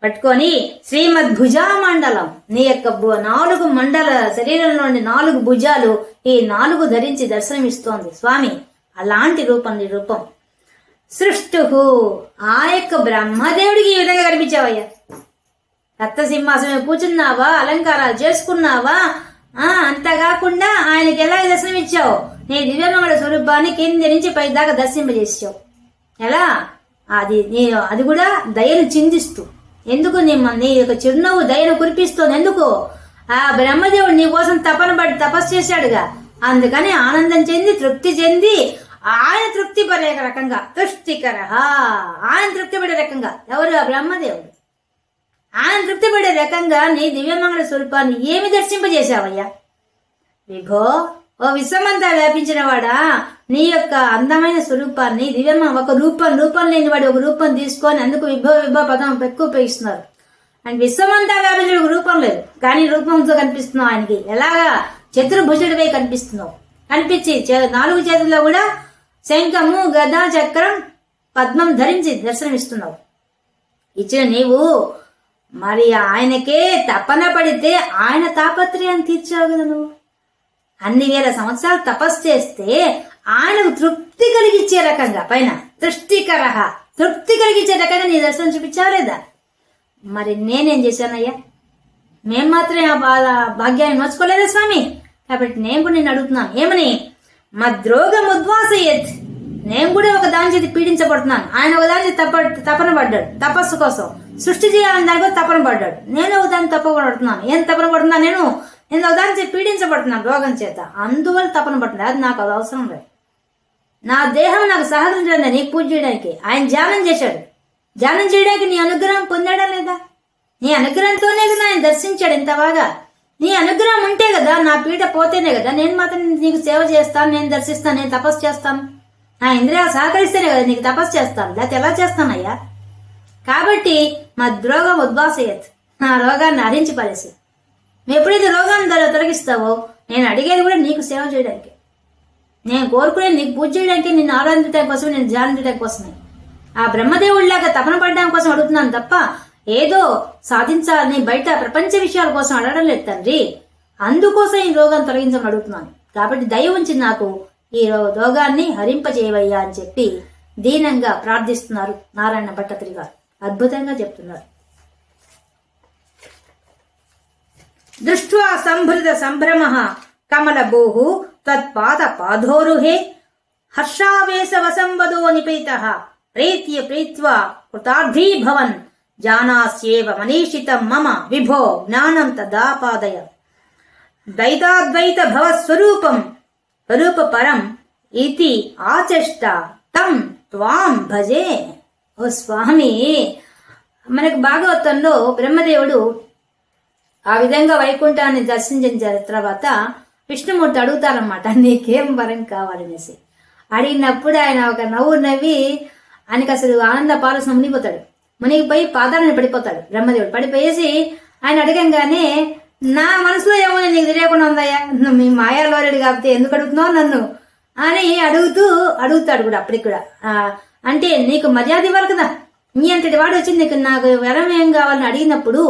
పట్టుకొని శ్రీమద్భుజా మండలం, నీ యొక్క 4 మండల శరీరంలోని 4 భుజాలు ఈ 4 ధరించి దర్శనమిస్తోంది స్వామి. అలాంటి రూపం నీ రూపం. సృష్టు, ఆ యొక్క బ్రహ్మదేవుడికి ఈ విధంగా కనిపించావయ్యా. రక్త సింహాసనం కూర్చున్నావా, అలంకారాలు చేసుకున్నావా, అంతా కాకుండా ఆయనకి ఎలా దర్శనం ఇచ్చావు? నీ దివ్యమంగళ స్వరూపాన్ని కింది నుంచి పై దాకా దర్శింపజేసావు. ఎలా? అది కూడా దయను చిందిస్తూ. ఎందుకు? నీ యొక్క చిరునవ్వు దయను కురిపిస్తోంది. ఎందుకు? ఆ బ్రహ్మదేవుడు నీ కోసం తపన పడి తపస్సు చేశాడుగా, అందుకని ఆనందం చెంది తృప్తి చెంది ఆయన తృప్తి పడే రకంగా, తుష్టికర, ఆయన తృప్తి పడే రకంగా. ఎవరు? ఆ బ్రహ్మదేవుడు. ఆయన తృప్తి పడే రకంగా నీ దివ్యమంగళ స్వరూపాన్ని ఏమి దర్శింపజేశావయ్యా? విభో, ఓ విశ్వమంతా వ్యాపించిన వాడా, నీ యొక్క అందమైన స్వరూపాన్ని ఒక రూపం లేని వాడు ఒక రూపం తీసుకొని అందుకు విభో పదం ఎక్కువ ఉపయోగిస్తున్నారు. అండ్ విశ్వమంతా వ్యాపించిన ఒక రూపం లేదు, కానీ రూపంతో కనిపిస్తున్నావు ఆయనకి. ఎలాగా? చతుర్భుజుడిపై కనిపిస్తున్నావు. కనిపించి 4 చేతుల్లో కూడా శంఖము, గద, చక్రం, పద్మం ధరించి దర్శనమిస్తున్నావు. ఇచ్చిన నీవు మరి ఆయనకే తపన పడితే ఆయన తాపత్రయాన్ని తీర్చావు కదా నువ్వు. అన్ని వేల సంవత్సరాలు తపస్సు చేస్తే ఆయనకు తృప్తి కలిగించే రకంగా, పైన తృష్టికర, తృప్తి కలిగించే రకంగా నీ దర్శనం చూపించావు లేదా? మరి నేనేం చేశానయ్యా? మేము మాత్రమే ఆ భాగ్యాన్ని నోచుకోలేదా స్వామి? కాబట్టి నేను కూడా నేను అడుగుతున్నాను, ఏమని? మద్రోగం ఉద్వాసయత్, నేను కూడా ఒక దాని చేతి పీడించబడుతున్నాను. ఆయన ఒక దాని తపన పడ్డాడు తపస్సు కోసం, సృష్టి చేయాలని దాని కోసం తపన పడ్డాడు. నేను ఒక దాన్ని తప్పబడుతున్నాను. ఏం తపన పడుతున్నాను? నేను ఒక దాని చేతి పీడించబడుతున్నాను రోగం చేత, అందువల్ల తపన పడుతుంది. అది నాకు అది అవసరం లేదు. నా దేహం నాకు సహకరించలేదు నీకు పూజ చేయడానికి. ఆయన ధ్యానం చేశాడు. ధ్యానం చేయడానికి నీ అనుగ్రహం పొందాడా లేదా? నీ అనుగ్రహంతోనే కదా ఆయన దర్శించాడు ఇంత బాగా. నీ అనుగ్రహం ఉంటే కదా, నా పీట పోతేనే కదా నేను మాత్రం నీకు సేవ చేస్తాను, నేను దర్శిస్తాను, నేను తపస్సు చేస్తాను. నా ఇంద్రియాలు సహకరిస్తేనే కదా నీకు తపస్సు చేస్తాను, లేకపోతే ఎలా చేస్తానయ్యా? కాబట్టి మా ద్రోగం ఉద్వాసయత్, నా రోగాన్ని హరించి పడేసి. నువ్వు ఎప్పుడైతే రోగాన్ని తొలగిస్తావో నేను అడిగేది కూడా నీకు సేవ చేయడానికి, నేను కోరుకునే నీకు పూజ చేయడానికి, నిన్ను ఆరాధించడం కోసం, నేను ధ్యానించడం కోసమే. ఆ బ్రహ్మదేవుడిలాగా తపన పడడం కోసం అడుగుతున్నాను తప్ప ఏదో సాధించాలని బయట ప్రపంచ విషయాల కోసం అడగడం లేదు తండ్రి. అందుకోసం ఈ రోగాన్ని తొలగించమని అడుగుతున్నాను. కాబట్టి దయ ఉంచి నాకు ఈ రోగాన్ని హరింపజేయవయ్యా అని చెప్పి దీనంగా ప్రార్థిస్తున్నారు నారాయణ భట్టతిరి గారు. అద్భుతంగా చెప్తున్నారు. దృష్ట్వా సంభృత సంభ్రమ కమలభూః తత్పాద పాదోరుహే హర్షావేశ వసంవదో నిపీతః ప్రీత్య ప్రీత్వా కృతార్థీ భవన్ జానాస్యేవ మనీషితం మమ విభో జ్ఞానం తదాపాదయ. ద్వైతాద్వైత భవ స్వరూపం స్వరూప పరం ఇతి ఆచష్ట తం త్వాం భజే. ఓ స్వామి, మనకు భాగవతంలో బ్రహ్మదేవుడు ఆ విధంగా వైకుంఠాన్ని దర్శించిన తర్వాత విష్ణుమూర్తి అడుగుతారన్నమాట, నీకేం వరం కావాలనేసి. అడిగినప్పుడు ఆయన ఒక నవ్వు నవ్వి ఆయనకి అసలు ఆనంద పాలసన మునిగిపోయి పాదాలను పడిపోతాడు. బ్రహ్మదేవుడు పడిపోయేసి ఆయన అడగంగానే, నా మనసులో ఏమో నీకు తెలియకుండా ఉందయ్యా, నువ్వు మీ మాయాలోరుడు కాబట్టి ఎందుకు అడుగుతున్నావు నన్ను అని అడుగుతాడు కూడా. అప్పటికి కూడా అంటే నీకు మర్యాద ఇవ్వాలి కదా, నీ అంతటి వాడు వచ్చి నాకు వరం ఏం కావాలని అడిగినప్పుడు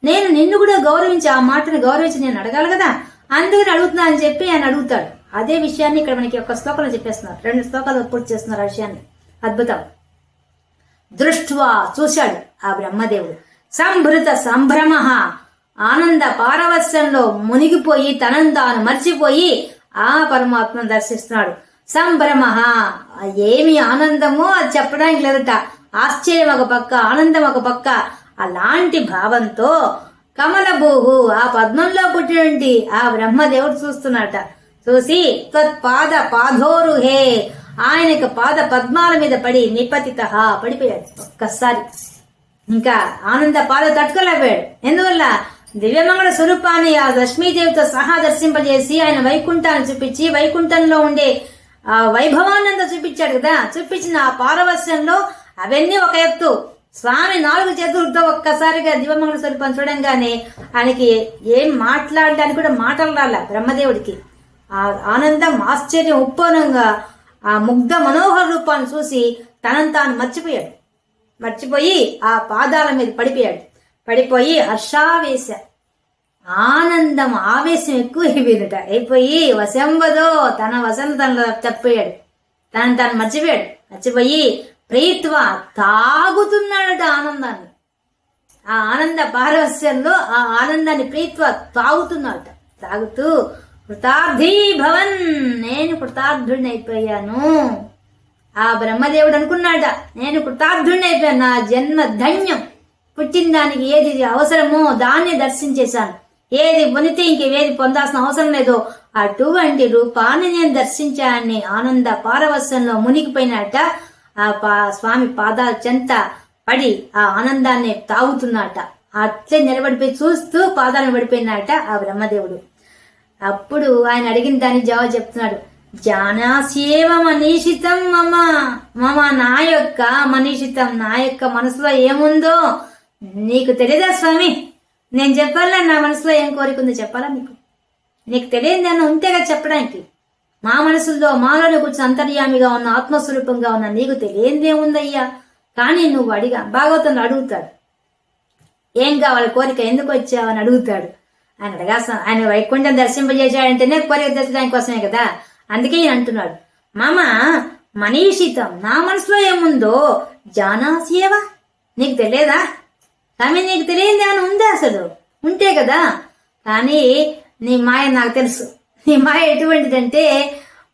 నేను నిన్ను కూడా గౌరవించి, ఆ మాటను గౌరవించి నేను అడగాలి కదా, అందుకని అడుగుతున్నా అని చెప్పి ఆయన అడుగుతాడు. అదే విషయాన్ని ఇక్కడ మనకి ఒక శ్లోకంలో చెప్పేస్తున్నారు. 2 శ్లోకాలు పూర్తి చేస్తున్నారు ఆ విషయాన్ని. అద్భుతం. దృష్ట్వా, చూశాడు ఆ బ్రహ్మదేవుడు. సంభృత సంభ్రమ, ఆనంద పారవస్యంలో మునిగిపోయి తనను తాను మర్చిపోయి ఆ పరమాత్మను దర్శిస్తున్నాడు. సంభ్రమ, ఏమి ఆనందమో అది చెప్పడానికి లేదట. ఆశ్చర్యం ఒక పక్క, ఆనందం ఒక పక్క. అలాంటి భావంతో కమలభూహు, ఆ పద్మంలో పుట్టినటువంటి ఆ బ్రహ్మదేవుడు చూస్తున్నట. చూసి తత్పాద పాదోరుహే, ఆయనకు పాద పద్మాల మీద పడి నిపతిత పడిపోయాడు ఒక్కసారి. ఇంకా ఆనంద పాద తట్టుకోలేకపోయాడు. ఎందువల్ల? దివ్యమంగళ స్వరూపాన్ని ఆ లక్ష్మీదేవితో సహా దర్శింపజేసి ఆయన వైకుంఠాన్ని చూపించి, వైకుంఠంలో ఉండే ఆ వైభవాన్ని అంతా చూపించాడు కదా. చూపించిన ఆ పారవస్యంలో అవన్నీ ఒక ఎత్తు. స్వామి 4 చేతులతో ఒక్కసారిగా దివ్యమంగళ స్వరూపాన్ని చూడంగానే ఆయనకి ఏం మాట్లాడడానికి కూడా మాటలు రాలే బ్రహ్మదేవుడికి. ఆ ఆనందం, ఆశ్చర్యం ఉప్పనంగా ఆ ముగ్ధ మనోహర రూపాన్ని చూసి తనను తాను మర్చిపోయి ఆ పాదాల మీద పడిపోయి హర్షావేశ, ఆనందం ఆవేశం అయిపోయి వశంబదో, తన వసంతంలో తప్పిపోయాడు. తనను తాను మర్చిపోయి ప్రీత్వ తాగుతున్నాడట ఆనందాన్ని. ఆ ఆనంద పారవస్యంలో ఆ ఆనందాన్ని ప్రీత్వ తాగుతున్నాట. తాగుతూ కృతార్థీ భవన్, నేను కృతార్థుడిని అయిపోయాను. ఆ బ్రహ్మదేవుడు అనుకున్నాడ, నేను కృతార్థుడిని అయిపోయాను, నా జన్మ ధన్యం. పుట్టిన దానికి ఏది అవసరమో దాన్ని దర్శించేశాను. ఏది పొందితే ఇంకేది పొందాల్సిన అవసరం లేదో అటువంటి రూపాన్ని నేను దర్శించాన్ని ఆనంద పారవస్యంలో మునిగిపోయినట్ట. ఆ స్వామి పాదాల చెంత పడి ఆ ఆనందాన్ని తాగుతున్నట. అట్లే నిలబడిపోయి చూస్తూ పాదాలను పడిపోయినట ఆ బ్రహ్మదేవుడు. అప్పుడు ఆయన అడిగిన దానికి జవాబు చెప్తున్నాడు. జానాస్యేవ మనీషితం మమ, మమ నా యొక్క మనీషితం, నా యొక్క మనసులో ఏముందో నీకు తెలియదా స్వామి? నేను చెప్పాలా నా మనసులో ఏం కోరిక ఉందో చెప్పాలా నీకు? నీకు తెలియదు దాన్ని ఉంటేగా చెప్పడానికి. మా మనసుల్లో మాలోనే కూర్చొని అంతర్యామిగా ఉన్న ఆత్మస్వరూపంగా ఉన్న నీకు తెలియదేముందయ్యా. కానీ నువ్వు అడిగా భాగవతంలో అడుగుతాడు, ఏం కావాలి, కోరిక ఎందుకు వచ్చావని అడుగుతాడు. ఆయన ఆయన వైకుంఠం దర్శింపజేశాడంటేనే కోరిక దర్శించడానికి కోసమే కదా. అందుకే ఈయన అంటున్నాడు, మామ మనీషితం, నా మనసులో ఏముందో జానాసేవా, నీకు తెలియదా? కానీ నీకు తెలియదు ఏమైనా ఉందా? అసలు ఉంటే కదా. కానీ నీ మాయ నాకు తెలుసు. నీ మాయ ఎటువంటిదంటే,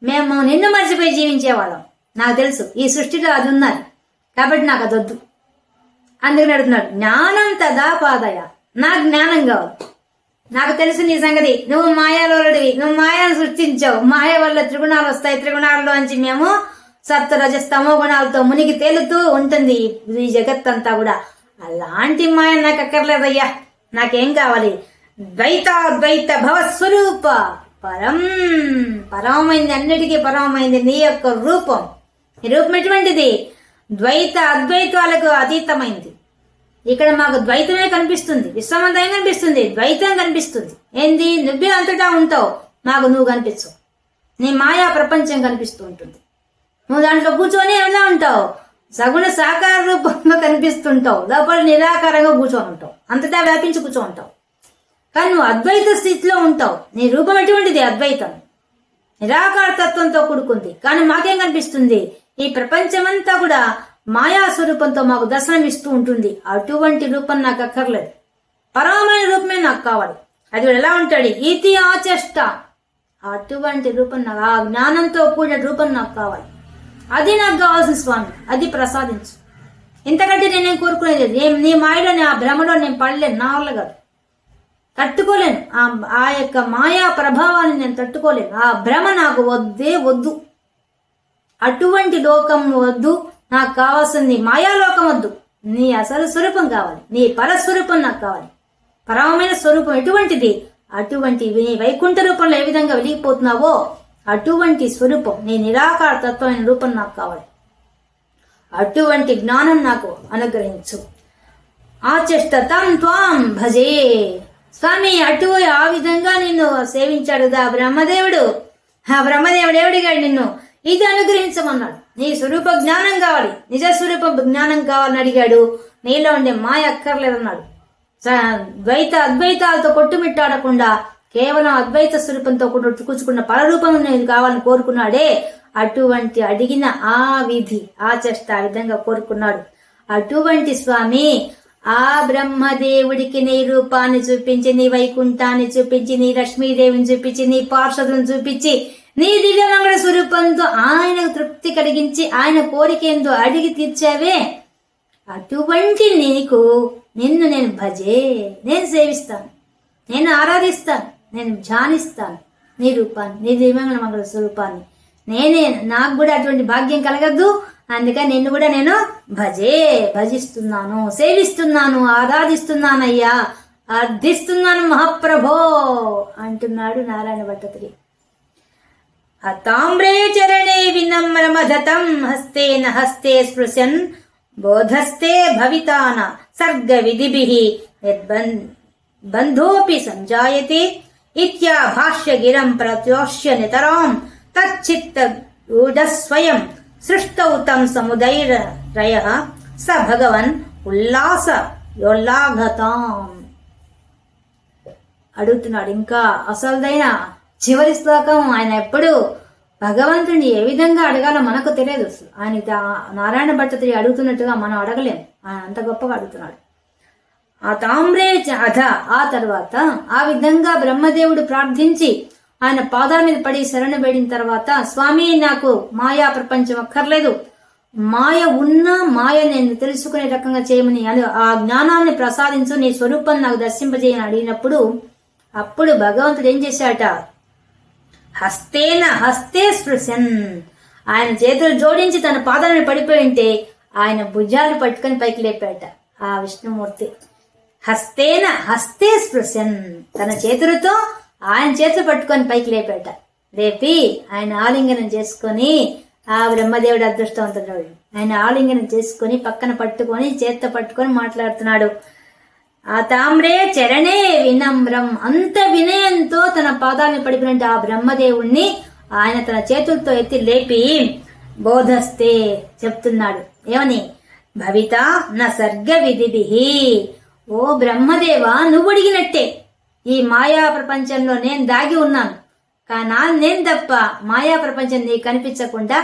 మేము నిన్ను మర్చిపోయి జీవించేవాళ్ళం, నాకు తెలుసు. ఈ సృష్టిలో అది ఉన్నది కాబట్టి నాకు అది వద్దు. అందుకని అడుగుతున్నాడు, జ్ఞానం తదా పాదయ, నాకు జ్ఞానం కావాలి. నాకు తెలుసు నీ సంగతి, నువ్వు మాయాలోడివి, నువ్వు మాయాను సృష్టించావు. మాయ వల్ల త్రిగుణాలు వస్తాయి, త్రిగుణాలలోంచి మేము సప్త రజస్తమో గుణాలతో మునిగి తేలుతూ ఉంటుంది ఈ జగత్తంతా కూడా. అలాంటి మాయ నాకు అక్కర్లేదయ్యా. నాకేం కావాలి? ద్వైతాద్వైత భవస్వరూప పరం, పరమైంది, అన్నిటికీ పరమైంది నీ యొక్క రూపం. ఈ రూపం ఎటువంటిది? ద్వైత అద్వైతాలకు అతీతమైంది. ఇక్కడ మాకు ద్వైతమే కనిపిస్తుంది, విశ్వమంతం కనిపిస్తుంది, ద్వైతం కనిపిస్తుంది. ఏంది? నువ్వే అంతటా ఉంటావు, మాకు నువ్వు కనిపించవు. నీ మాయా ప్రపంచం కనిపిస్తూ ఉంటుంది. నువ్వు దాంట్లో కూర్చొని ఎలా ఉంటావు? సగుణ సాకార రూపంలో కనిపిస్తుంటావు, లోపల నిరాకారంగా కూర్చొని ఉంటావు, అంతటా వ్యాపించి కూర్చొని ఉంటావు. కానీ నువ్వు అద్వైత స్థితిలో ఉంటావు. నీ రూపం ఎటువంటిది? అద్వైతం, నిరాకార తత్వంతో కూడుకుంది. కానీ మాకేం కనిపిస్తుంది? ఈ ప్రపంచమంతా కూడా మాయా స్వరూపంతో మాకు దర్శనం ఇస్తూ ఉంటుంది. అటువంటి రూపం నాకు అక్కర్లేదు, పరమైన రూపమే నాకు కావాలి. అది ఎలా ఉంటాడు? ఈతి ఆచేష్ట, అటువంటి రూపం నాకు, ఆ జ్ఞానంతో కూడిన రూపం నాకు కావాలి. అది నాకు కావాల్సిన స్వామి, అది ప్రసాదించు. ఇంతకంటే నేనేం కోరుకునేది? నీ మాయలో, ఆ భ్రమలో నేను పడలేను, నా వల్ల కాదు, తట్టుకోలేను. ఆ యొక్క మాయా ప్రభావాన్ని నేను తట్టుకోలేను. ఆ భ్రమ నాకు వద్దే వద్దు, అటువంటి లోకం వద్దు. నాకు కావాల్సింది మాయాలోకం వద్దు, నీ అసలు స్వరూపం కావాలి, నీ పరస్వరూపం నాకు కావాలి. పరమైన స్వరూపం ఎటువంటిది? అటువంటి నీ వైకుంఠ రూపంలో ఏ విధంగా వెలిగిపోతున్నావో అటువంటి స్వరూపం, నీ నిరాకార తత్వమైన రూపం నాకు కావాలి. అటువంటి జ్ఞానం నాకు అనుగ్రహించు. ఆచేష్టతం త్వాం భజే. స్వామి ఆ విధంగా నిన్ను సేవించాడు ఆ బ్రహ్మదేవుడు. ఆ బ్రహ్మదేవుడు ఏమిడిగాడు? నిన్ను ఇది అనుగ్రహించమన్నాడు. నీ స్వరూప జ్ఞానం కావాలి, నిజ స్వరూప జ్ఞానం కావాలని అడిగాడు. నీలో ఉండే మాయ అక్కర్లేదన్నాడు. ద్వైత అద్వైతాలతో కొట్టుమిట్టాడకుండా కేవలం అద్వైత స్వరూపంతో కూర్చుకున్న పరరూపం నేను కావాలని కోరుకున్నాడే. అటువంటి అడిగిన ఆ విధి, ఆ చేష్ట ఆ విధంగా కోరుకున్నాడు. అటువంటి స్వామి ఆ బ్రహ్మదేవుడికి నీ రూపాన్ని చూపించి, నీ వైకుంఠాన్ని చూపించి, నీ లక్ష్మీదేవిని చూపించి, నీ పార్షదులను చూపించి, నీ దివ్యమంగళ స్వరూపంతో ఆయనకు తృప్తి కలిగించి, ఆయన కోరికేందో అడిగి తీర్చావే. అటువంటి నిన్ను నేను భజే, నేను సేవిస్తాను, నేను ఆరాధిస్తాను, నేను ధ్యానిస్తాను నీ రూపాన్ని, నీ దివ్యమంగళ మంగళ స్వరూపాన్ని. నాకు కూడా అటువంటి భాగ్యం కలగద్దు. అందుకని నిన్ను కూడా నేను భజిస్తున్నాను, సేవిస్తున్నాను, ఆరాధిస్తున్నానయ్యా, అర్థిస్తున్నాను మహాప్రభో అంటున్నాడు నారాయణ భట్టతిరి. తామ్రే చరణే వినమ్రమధతం హస్తేన హస్తే స్పృశన్ బోధస్తే భవితాన సర్గ విధిభిః బంధోపి సంజాయతే ఇత్యా భాష్య గిరం ప్రత్యోష్య నితరాం తచ్చిత్త ఊఢస్వయం సృష్టౌ తం సముదైరయః స భగవన్ ఉల్లాస యోల్లాఘతాం. అడుగుతున్నాడు ఇంకా అసలుదైన చివరి శ్లోకం. ఆయన ఎప్పుడు భగవంతుడిని ఏ విధంగా అడగాలో మనకు తెలియదు. ఆయన నారాయణ భట్టతిరి అడుగుతున్నట్టుగా మనం అడగలేం. ఆయన అంత గొప్పగా అడుగుతున్నాడు. ఆ తామ్రే అధ ఆ తర్వాత ఆ విధంగా బ్రహ్మదేవుడు ప్రార్థించి ఆయన పాదాల మీద పడి శరణు వేడిన తర్వాత, స్వామి నాకు మాయా ప్రపంచం అక్కర్లేదు, మాయ ఉన్నా మాయ నేను తెలుసుకునే రకంగా చేయమని ఆ జ్ఞానాన్ని ప్రసాదించు, నీ స్వరూపం నాకు దర్శింపజేయని అడిగినప్పుడు అప్పుడు భగవంతుడు ఏం చేశాట, హస్తే స్పృశన్, ఆయన చేతులు జోడించి తన పాదాలను పడిపోయి ఉంటే ఆయన భుజాలు పట్టుకొని పైకి లేపాట ఆ విష్ణుమూర్తి. హస్తే స్పృశన్, తన చేతులతో ఆయన చేతులు పట్టుకొని పైకి లేపాట. లేపి ఆయన ఆలింగనం చేసుకొని, ఆ బ్రహ్మదేవుడు అదృష్టవంతుడు, ఆయన ఆలింగనం చేసుకొని పక్కన పట్టుకొని చేత్తో పట్టుకొని మాట్లాడుతున్నాడు. ఆ తామ్రే చరణే వినమ్రం, అంత వినయంతో తన పాదాలను పడిపోయినట్టు ఆ బ్రహ్మదేవుణ్ణి ఆయన తన చేతులతో ఎత్తి లేపి బోధస్తే చెప్తున్నాడు. ఏమని, భవిత న సర్గ విధిభి, ఓ బ్రహ్మదేవ నువ్వు అడిగినట్టే ఈ మాయా ప్రపంచంలో నేను దాగి ఉన్నాను, కానా నేను తప్ప మాయా ప్రపంచం నీకు కనిపించకుండా,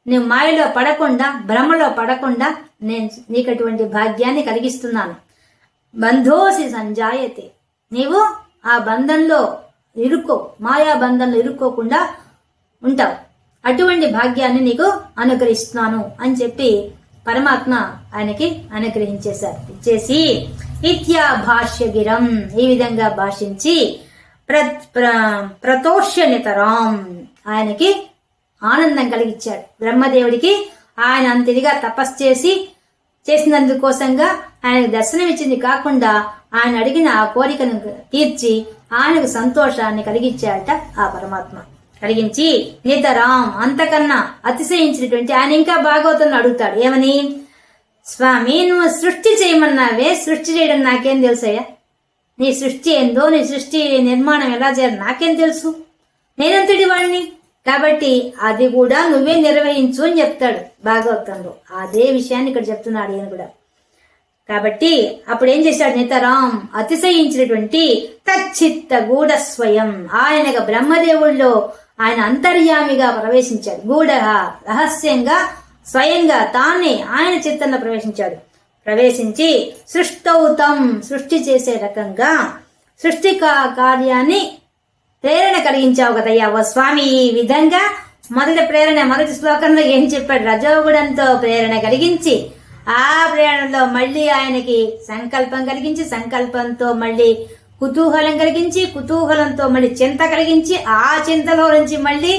నువ్వు మాయలో పడకుండా భ్రమలో పడకుండా నేను నీకు అటువంటి భాగ్యాన్ని కలిగిస్తున్నాను. బంధోసి సంజాయతే, నీవు ఆ బంధంలో మాయా బంధంలో ఇరుక్కోకుండా ఉంటావు, అటువంటి భాగ్యాన్ని నీకు అనుగ్రహిస్తున్నాను అని చెప్పి పరమాత్మ ఆయనకి అనుగ్రహించేశారు. ఇచ్చేసి ఇత్యా భాష్య గిరం, ఈ విధంగా భాషించి ప్రతోష్య నితరాం, ఆయనకి ఆనందం కలిగించాడు. బ్రహ్మదేవుడికి ఆయన అంతదిగా తపస్సు చేసినందుకోసంగా ఆయనకు దర్శనం ఇచ్చింది కాకుండా ఆయన అడిగిన ఆ కోరికను తీర్చి ఆయనకు సంతోషాన్ని కలిగించాడట ఆ పరమాత్మ. కలిగించి నితరాం, అంతకన్నా అతిశయించినటువంటి ఆయన ఇంకా భాగవతంలో అడుగుతాడు. ఏమని, స్వామి నువ్వు సృష్టి చేయమన్నావే, సృష్టి చేయడం నాకేం తెలుసయ్యా, నీ సృష్టి ఏందో, నీ సృష్టి నిర్మాణం ఎలా చేయాలి నాకేం తెలుసు, నేనంతటి వాడిని, కాబట్టి అది కూడా నువ్వే నిర్వహించు అని చెప్తాడు భాగవతంలో. అదే విషయాన్ని ఇక్కడ చెప్తున్నాడు ఈయన కూడా. కాబట్టి అప్పుడు ఏం చేశాడు, నితరాం అతిశయించినటువంటి తచ్చిత్త గూఢ స్వయం, ఆయనగా బ్రహ్మదేవుల్లో ఆయన అంతర్యామిగా ప్రవేశించాడు. గూఢ రహస్యంగా స్వయంగా తానే ఆయన చిత్తంలో ప్రవేశించాడు. ప్రవేశించి సృష్టౌతం, సృష్టి చేసే రకంగా సృష్టి కార్యాన్ని ప్రేరణ కలిగించావు కదయ్యా ఓ స్వామి. ఈ విధంగా మొదటి శ్లోకంలో ఏం చెప్పాడు, రజోగుణంతో ప్రేరణ కలిగించి ఆ ప్రేరణలో మళ్ళీ ఆయనకి సంకల్పం కలిగించి, సంకల్పంతో మళ్ళీ కుతూహలం కలిగించి, కుతూహలంతో మళ్ళీ చింత కలిగించి, ఆ చింతలో నుంచి మళ్ళీ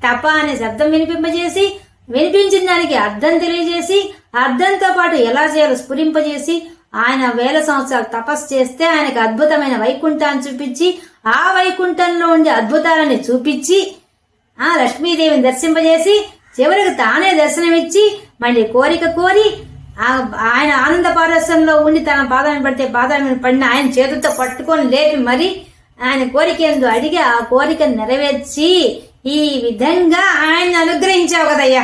తప అనే శబ్దం వినిపింపజేసి, వినిపించిన దానికి అర్థం తెలియజేసి, అర్థంతో పాటు ఎలా చేయాలో స్ఫురింపజేసి, ఆయన 1000 సంవత్సరాలు తపస్సు చేస్తే ఆయనకు అద్భుతమైన వైకుంఠాన్ని చూపించి, ఆ వైకుంఠంలో ఉండే అద్భుతాలని చూపించి, ఆ లక్ష్మీదేవిని దర్శింపజేసి, చివరికి తానే దర్శనమిచ్చి మళ్ళీ కోరిక కోరి ఆయన ఆనంద పారస్యంలో ఉండి తన పాదాలను పడితే పాదాలను పడిన ఆయన చేతులతో పట్టుకొని లేపి మరి ఆయన కోరిక ఎందు అడిగి ఆ కోరికను నెరవేర్చి ఈ విధంగా ఆయన అనుగ్రహించావు కదయ్యా.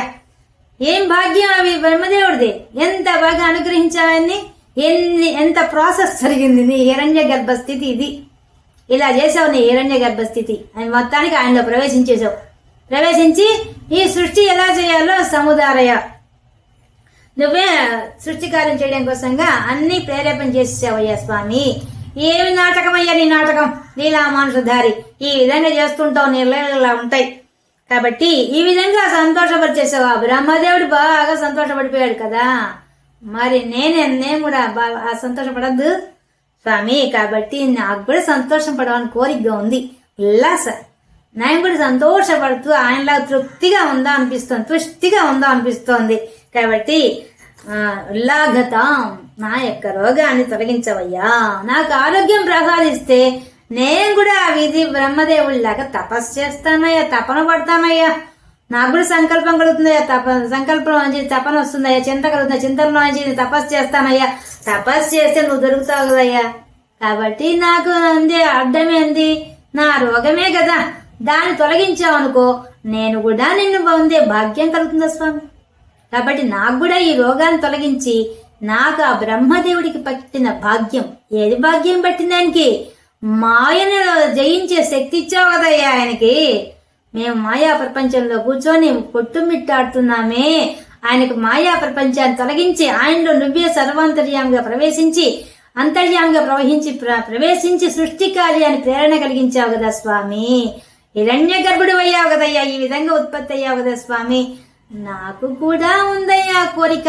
ఏం భాగ్యం అవి బ్రహ్మదేవుడిది, ఎంత బాగా అనుగ్రహించావని, ఎంత ప్రాసెస్ జరిగింది నీ హిరణ్య గర్భస్థితి ఇది. ఇలా చేసావు నీ హిరణ్య గర్భస్థితి అని మొత్తానికి ఆయనలో ప్రవేశించేసావు. ప్రవేశించి ఈ సృష్టి ఎలా చేయాలో సముదారయ, నువ్వే సృష్టి కార్యం చేయడం కోసంగా అన్ని ప్రేరేపణ చేసేసావయ్యా స్వామి. ఏమి నాటకం అయ్యా నీ నాటకం, నీలా మానుషధారి, ఈ విధంగా చేస్తుంటావు, నీళ్ళలా ఉంటాయి. కాబట్టి ఈ విధంగా సంతోషపరిచేసావు. బ్రహ్మదేవుడు బాగా సంతోషపడిపోయాడు కదా, మరి నేను కూడా బాగా సంతోషపడద్దు స్వామి. కాబట్టి నాకు కూడా సంతోషం పడవని కోరికగా ఉంది. ఉల్లాస నేను కూడా సంతోషపడుతూ ఆయనలా తృప్తిగా ఉందా అనిపిస్తోంది, తృష్టిగా ఉందా అనిపిస్తోంది. కాబట్టి ఉల్లాఘతాం, నా యొక్క రోగాన్ని తొలగించవయ్యా, నాకు ఆరోగ్యం ప్రసాదిస్తే నేను కూడా విధి బ్రహ్మదేవుడిలాగా తపస్సు చేస్తానయ్యా, తపన పడతానయ్యా, నాకు కూడా సంకల్పం కలుగుతుందయ్యా, సంకల్పం నుంచి తపన వస్తుందయ్యా, చింత కలుగుతుంది, చింతనలో నుంచి తపస్సు చేస్తానయ్యా, తపస్సు చేస్తే నువ్వు దొరుకుతావు కదయ్యా. కాబట్టి నాకు అందే అడ్డమేంది, నా రోగమే కదా, దాన్ని తొలగించావు అనుకో, నేను కూడా నిన్ను పొందే భాగ్యం కలుగుతుందా స్వామి. కాబట్టి నాకు కూడా ఈ రోగాన్ని తొలగించి నాకు ఆ బ్రహ్మదేవుడికి పట్టిన భాగ్యం, ఏది భాగ్యం పట్టింది ఆయనకి, మాయను జయించే శక్తి ఇచ్చావు కదయ్యా ఆయనకి. మేము మాయా ప్రపంచంలో కూర్చొని కొట్టుమిట్టాడుతున్నామే, ఆయనకు మాయా ప్రపంచాన్ని తొలగించి ఆయనలో నువ్వే సర్వాంతర్యంగా ప్రవేశించి అంతర్యామిగా ప్రవేశించి సృష్టి కార్యాన్ని ప్రేరణ కలిగించావు కదా స్వామి. హిరణ్య గర్భుడు అయ్యావు కదయ్యా, ఈ విధంగా ఉత్పత్తి అయ్యావు కదా స్వామి. నాకు కూడా ఉందయ్యా కోరిక,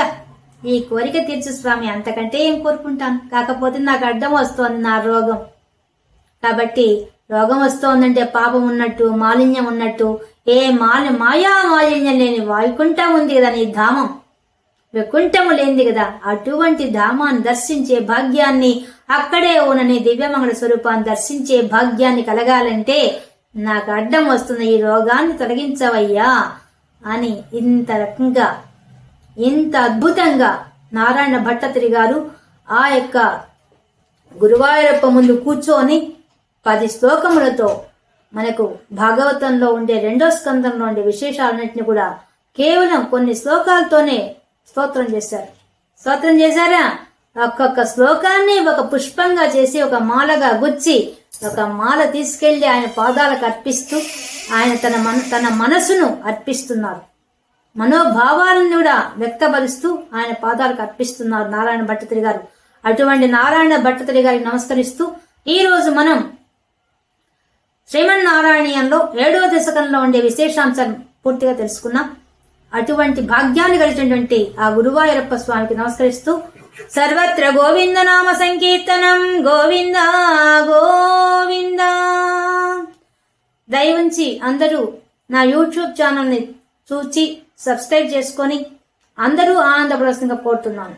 ఈ కోరిక తీర్చు స్వామి, అంతకంటే ఏం కోరుకుంటాను. కాకపోతే నాకు అడ్డం వస్తోంది నా రోగం. కాబట్టి రోగం వస్తోందంటే పాపం ఉన్నట్టు, మాలిన్యం ఉన్నట్టు. ఏ మాయా మాలిన్యం లేని వైకుంఠం ఉంది కదా నీ ధామం, వైకుంఠము లేనిది కదా. అటువంటి ధామాన్ని దర్శించే భాగ్యాన్ని, అక్కడే ఉన్న నీ దివ్యమంగళ స్వరూపాన్ని దర్శించే భాగ్యాన్ని కలగాలంటే నాకు అడ్డం వస్తున్న ఈ రోగాన్ని తొలగించవయ్యా అని ఇంత రకంగా, ఇంత అద్భుతంగా నారాయణ భట్టతిరి గారు ఆ యొక్క గురువాయూరప్ప ముందు కూర్చొని 10 శ్లోకములతో మనకు భాగవతంలో ఉండే 2వ స్కందంలో ఉండే విశేషాలన్నింటినీ కూడా కేవలం కొన్ని శ్లోకాలతోనే స్తోత్రం చేశారు. స్తోత్రం చేశారా? ఒక్కొక్క శ్లోకాన్ని ఒక పుష్పంగా చేసి, ఒక మాలగా గుచ్చి, ఒక మాల తీసుకెళ్లి ఆయన పాదాలకు అర్పిస్తూ, ఆయన తన మనసును అర్పిస్తున్నారు, మనోభావాలను కూడా వ్యక్తపరుస్తూ ఆయన పాదాలకు అర్పిస్తున్నారు నారాయణ భట్టతిరి గారు. అటువంటి నారాయణ భట్టతిరి గారికి నమస్కరిస్తూ ఈ రోజు మనం శ్రీమన్నారాయణీయంలో 7వ దశకంలో ఉండే విశేషాంశాన్ని పూర్తిగా తెలుసుకున్నాం. అటువంటి భాగ్యాన్ని కలిగినటువంటి ఆ గురువాయూరప్ప స్వామికి నమస్కరిస్తూ సర్వత్ర గోవింద నామ సంకీర్తనం, గోవింద గోవింద. దయవుంచి అందరూ నా యూట్యూబ్ ఛానల్ని చూచి సబ్స్క్రైబ్ చేసుకొని అందరూ ఆనందపడాల్సిందిగా కోరుతున్నాను.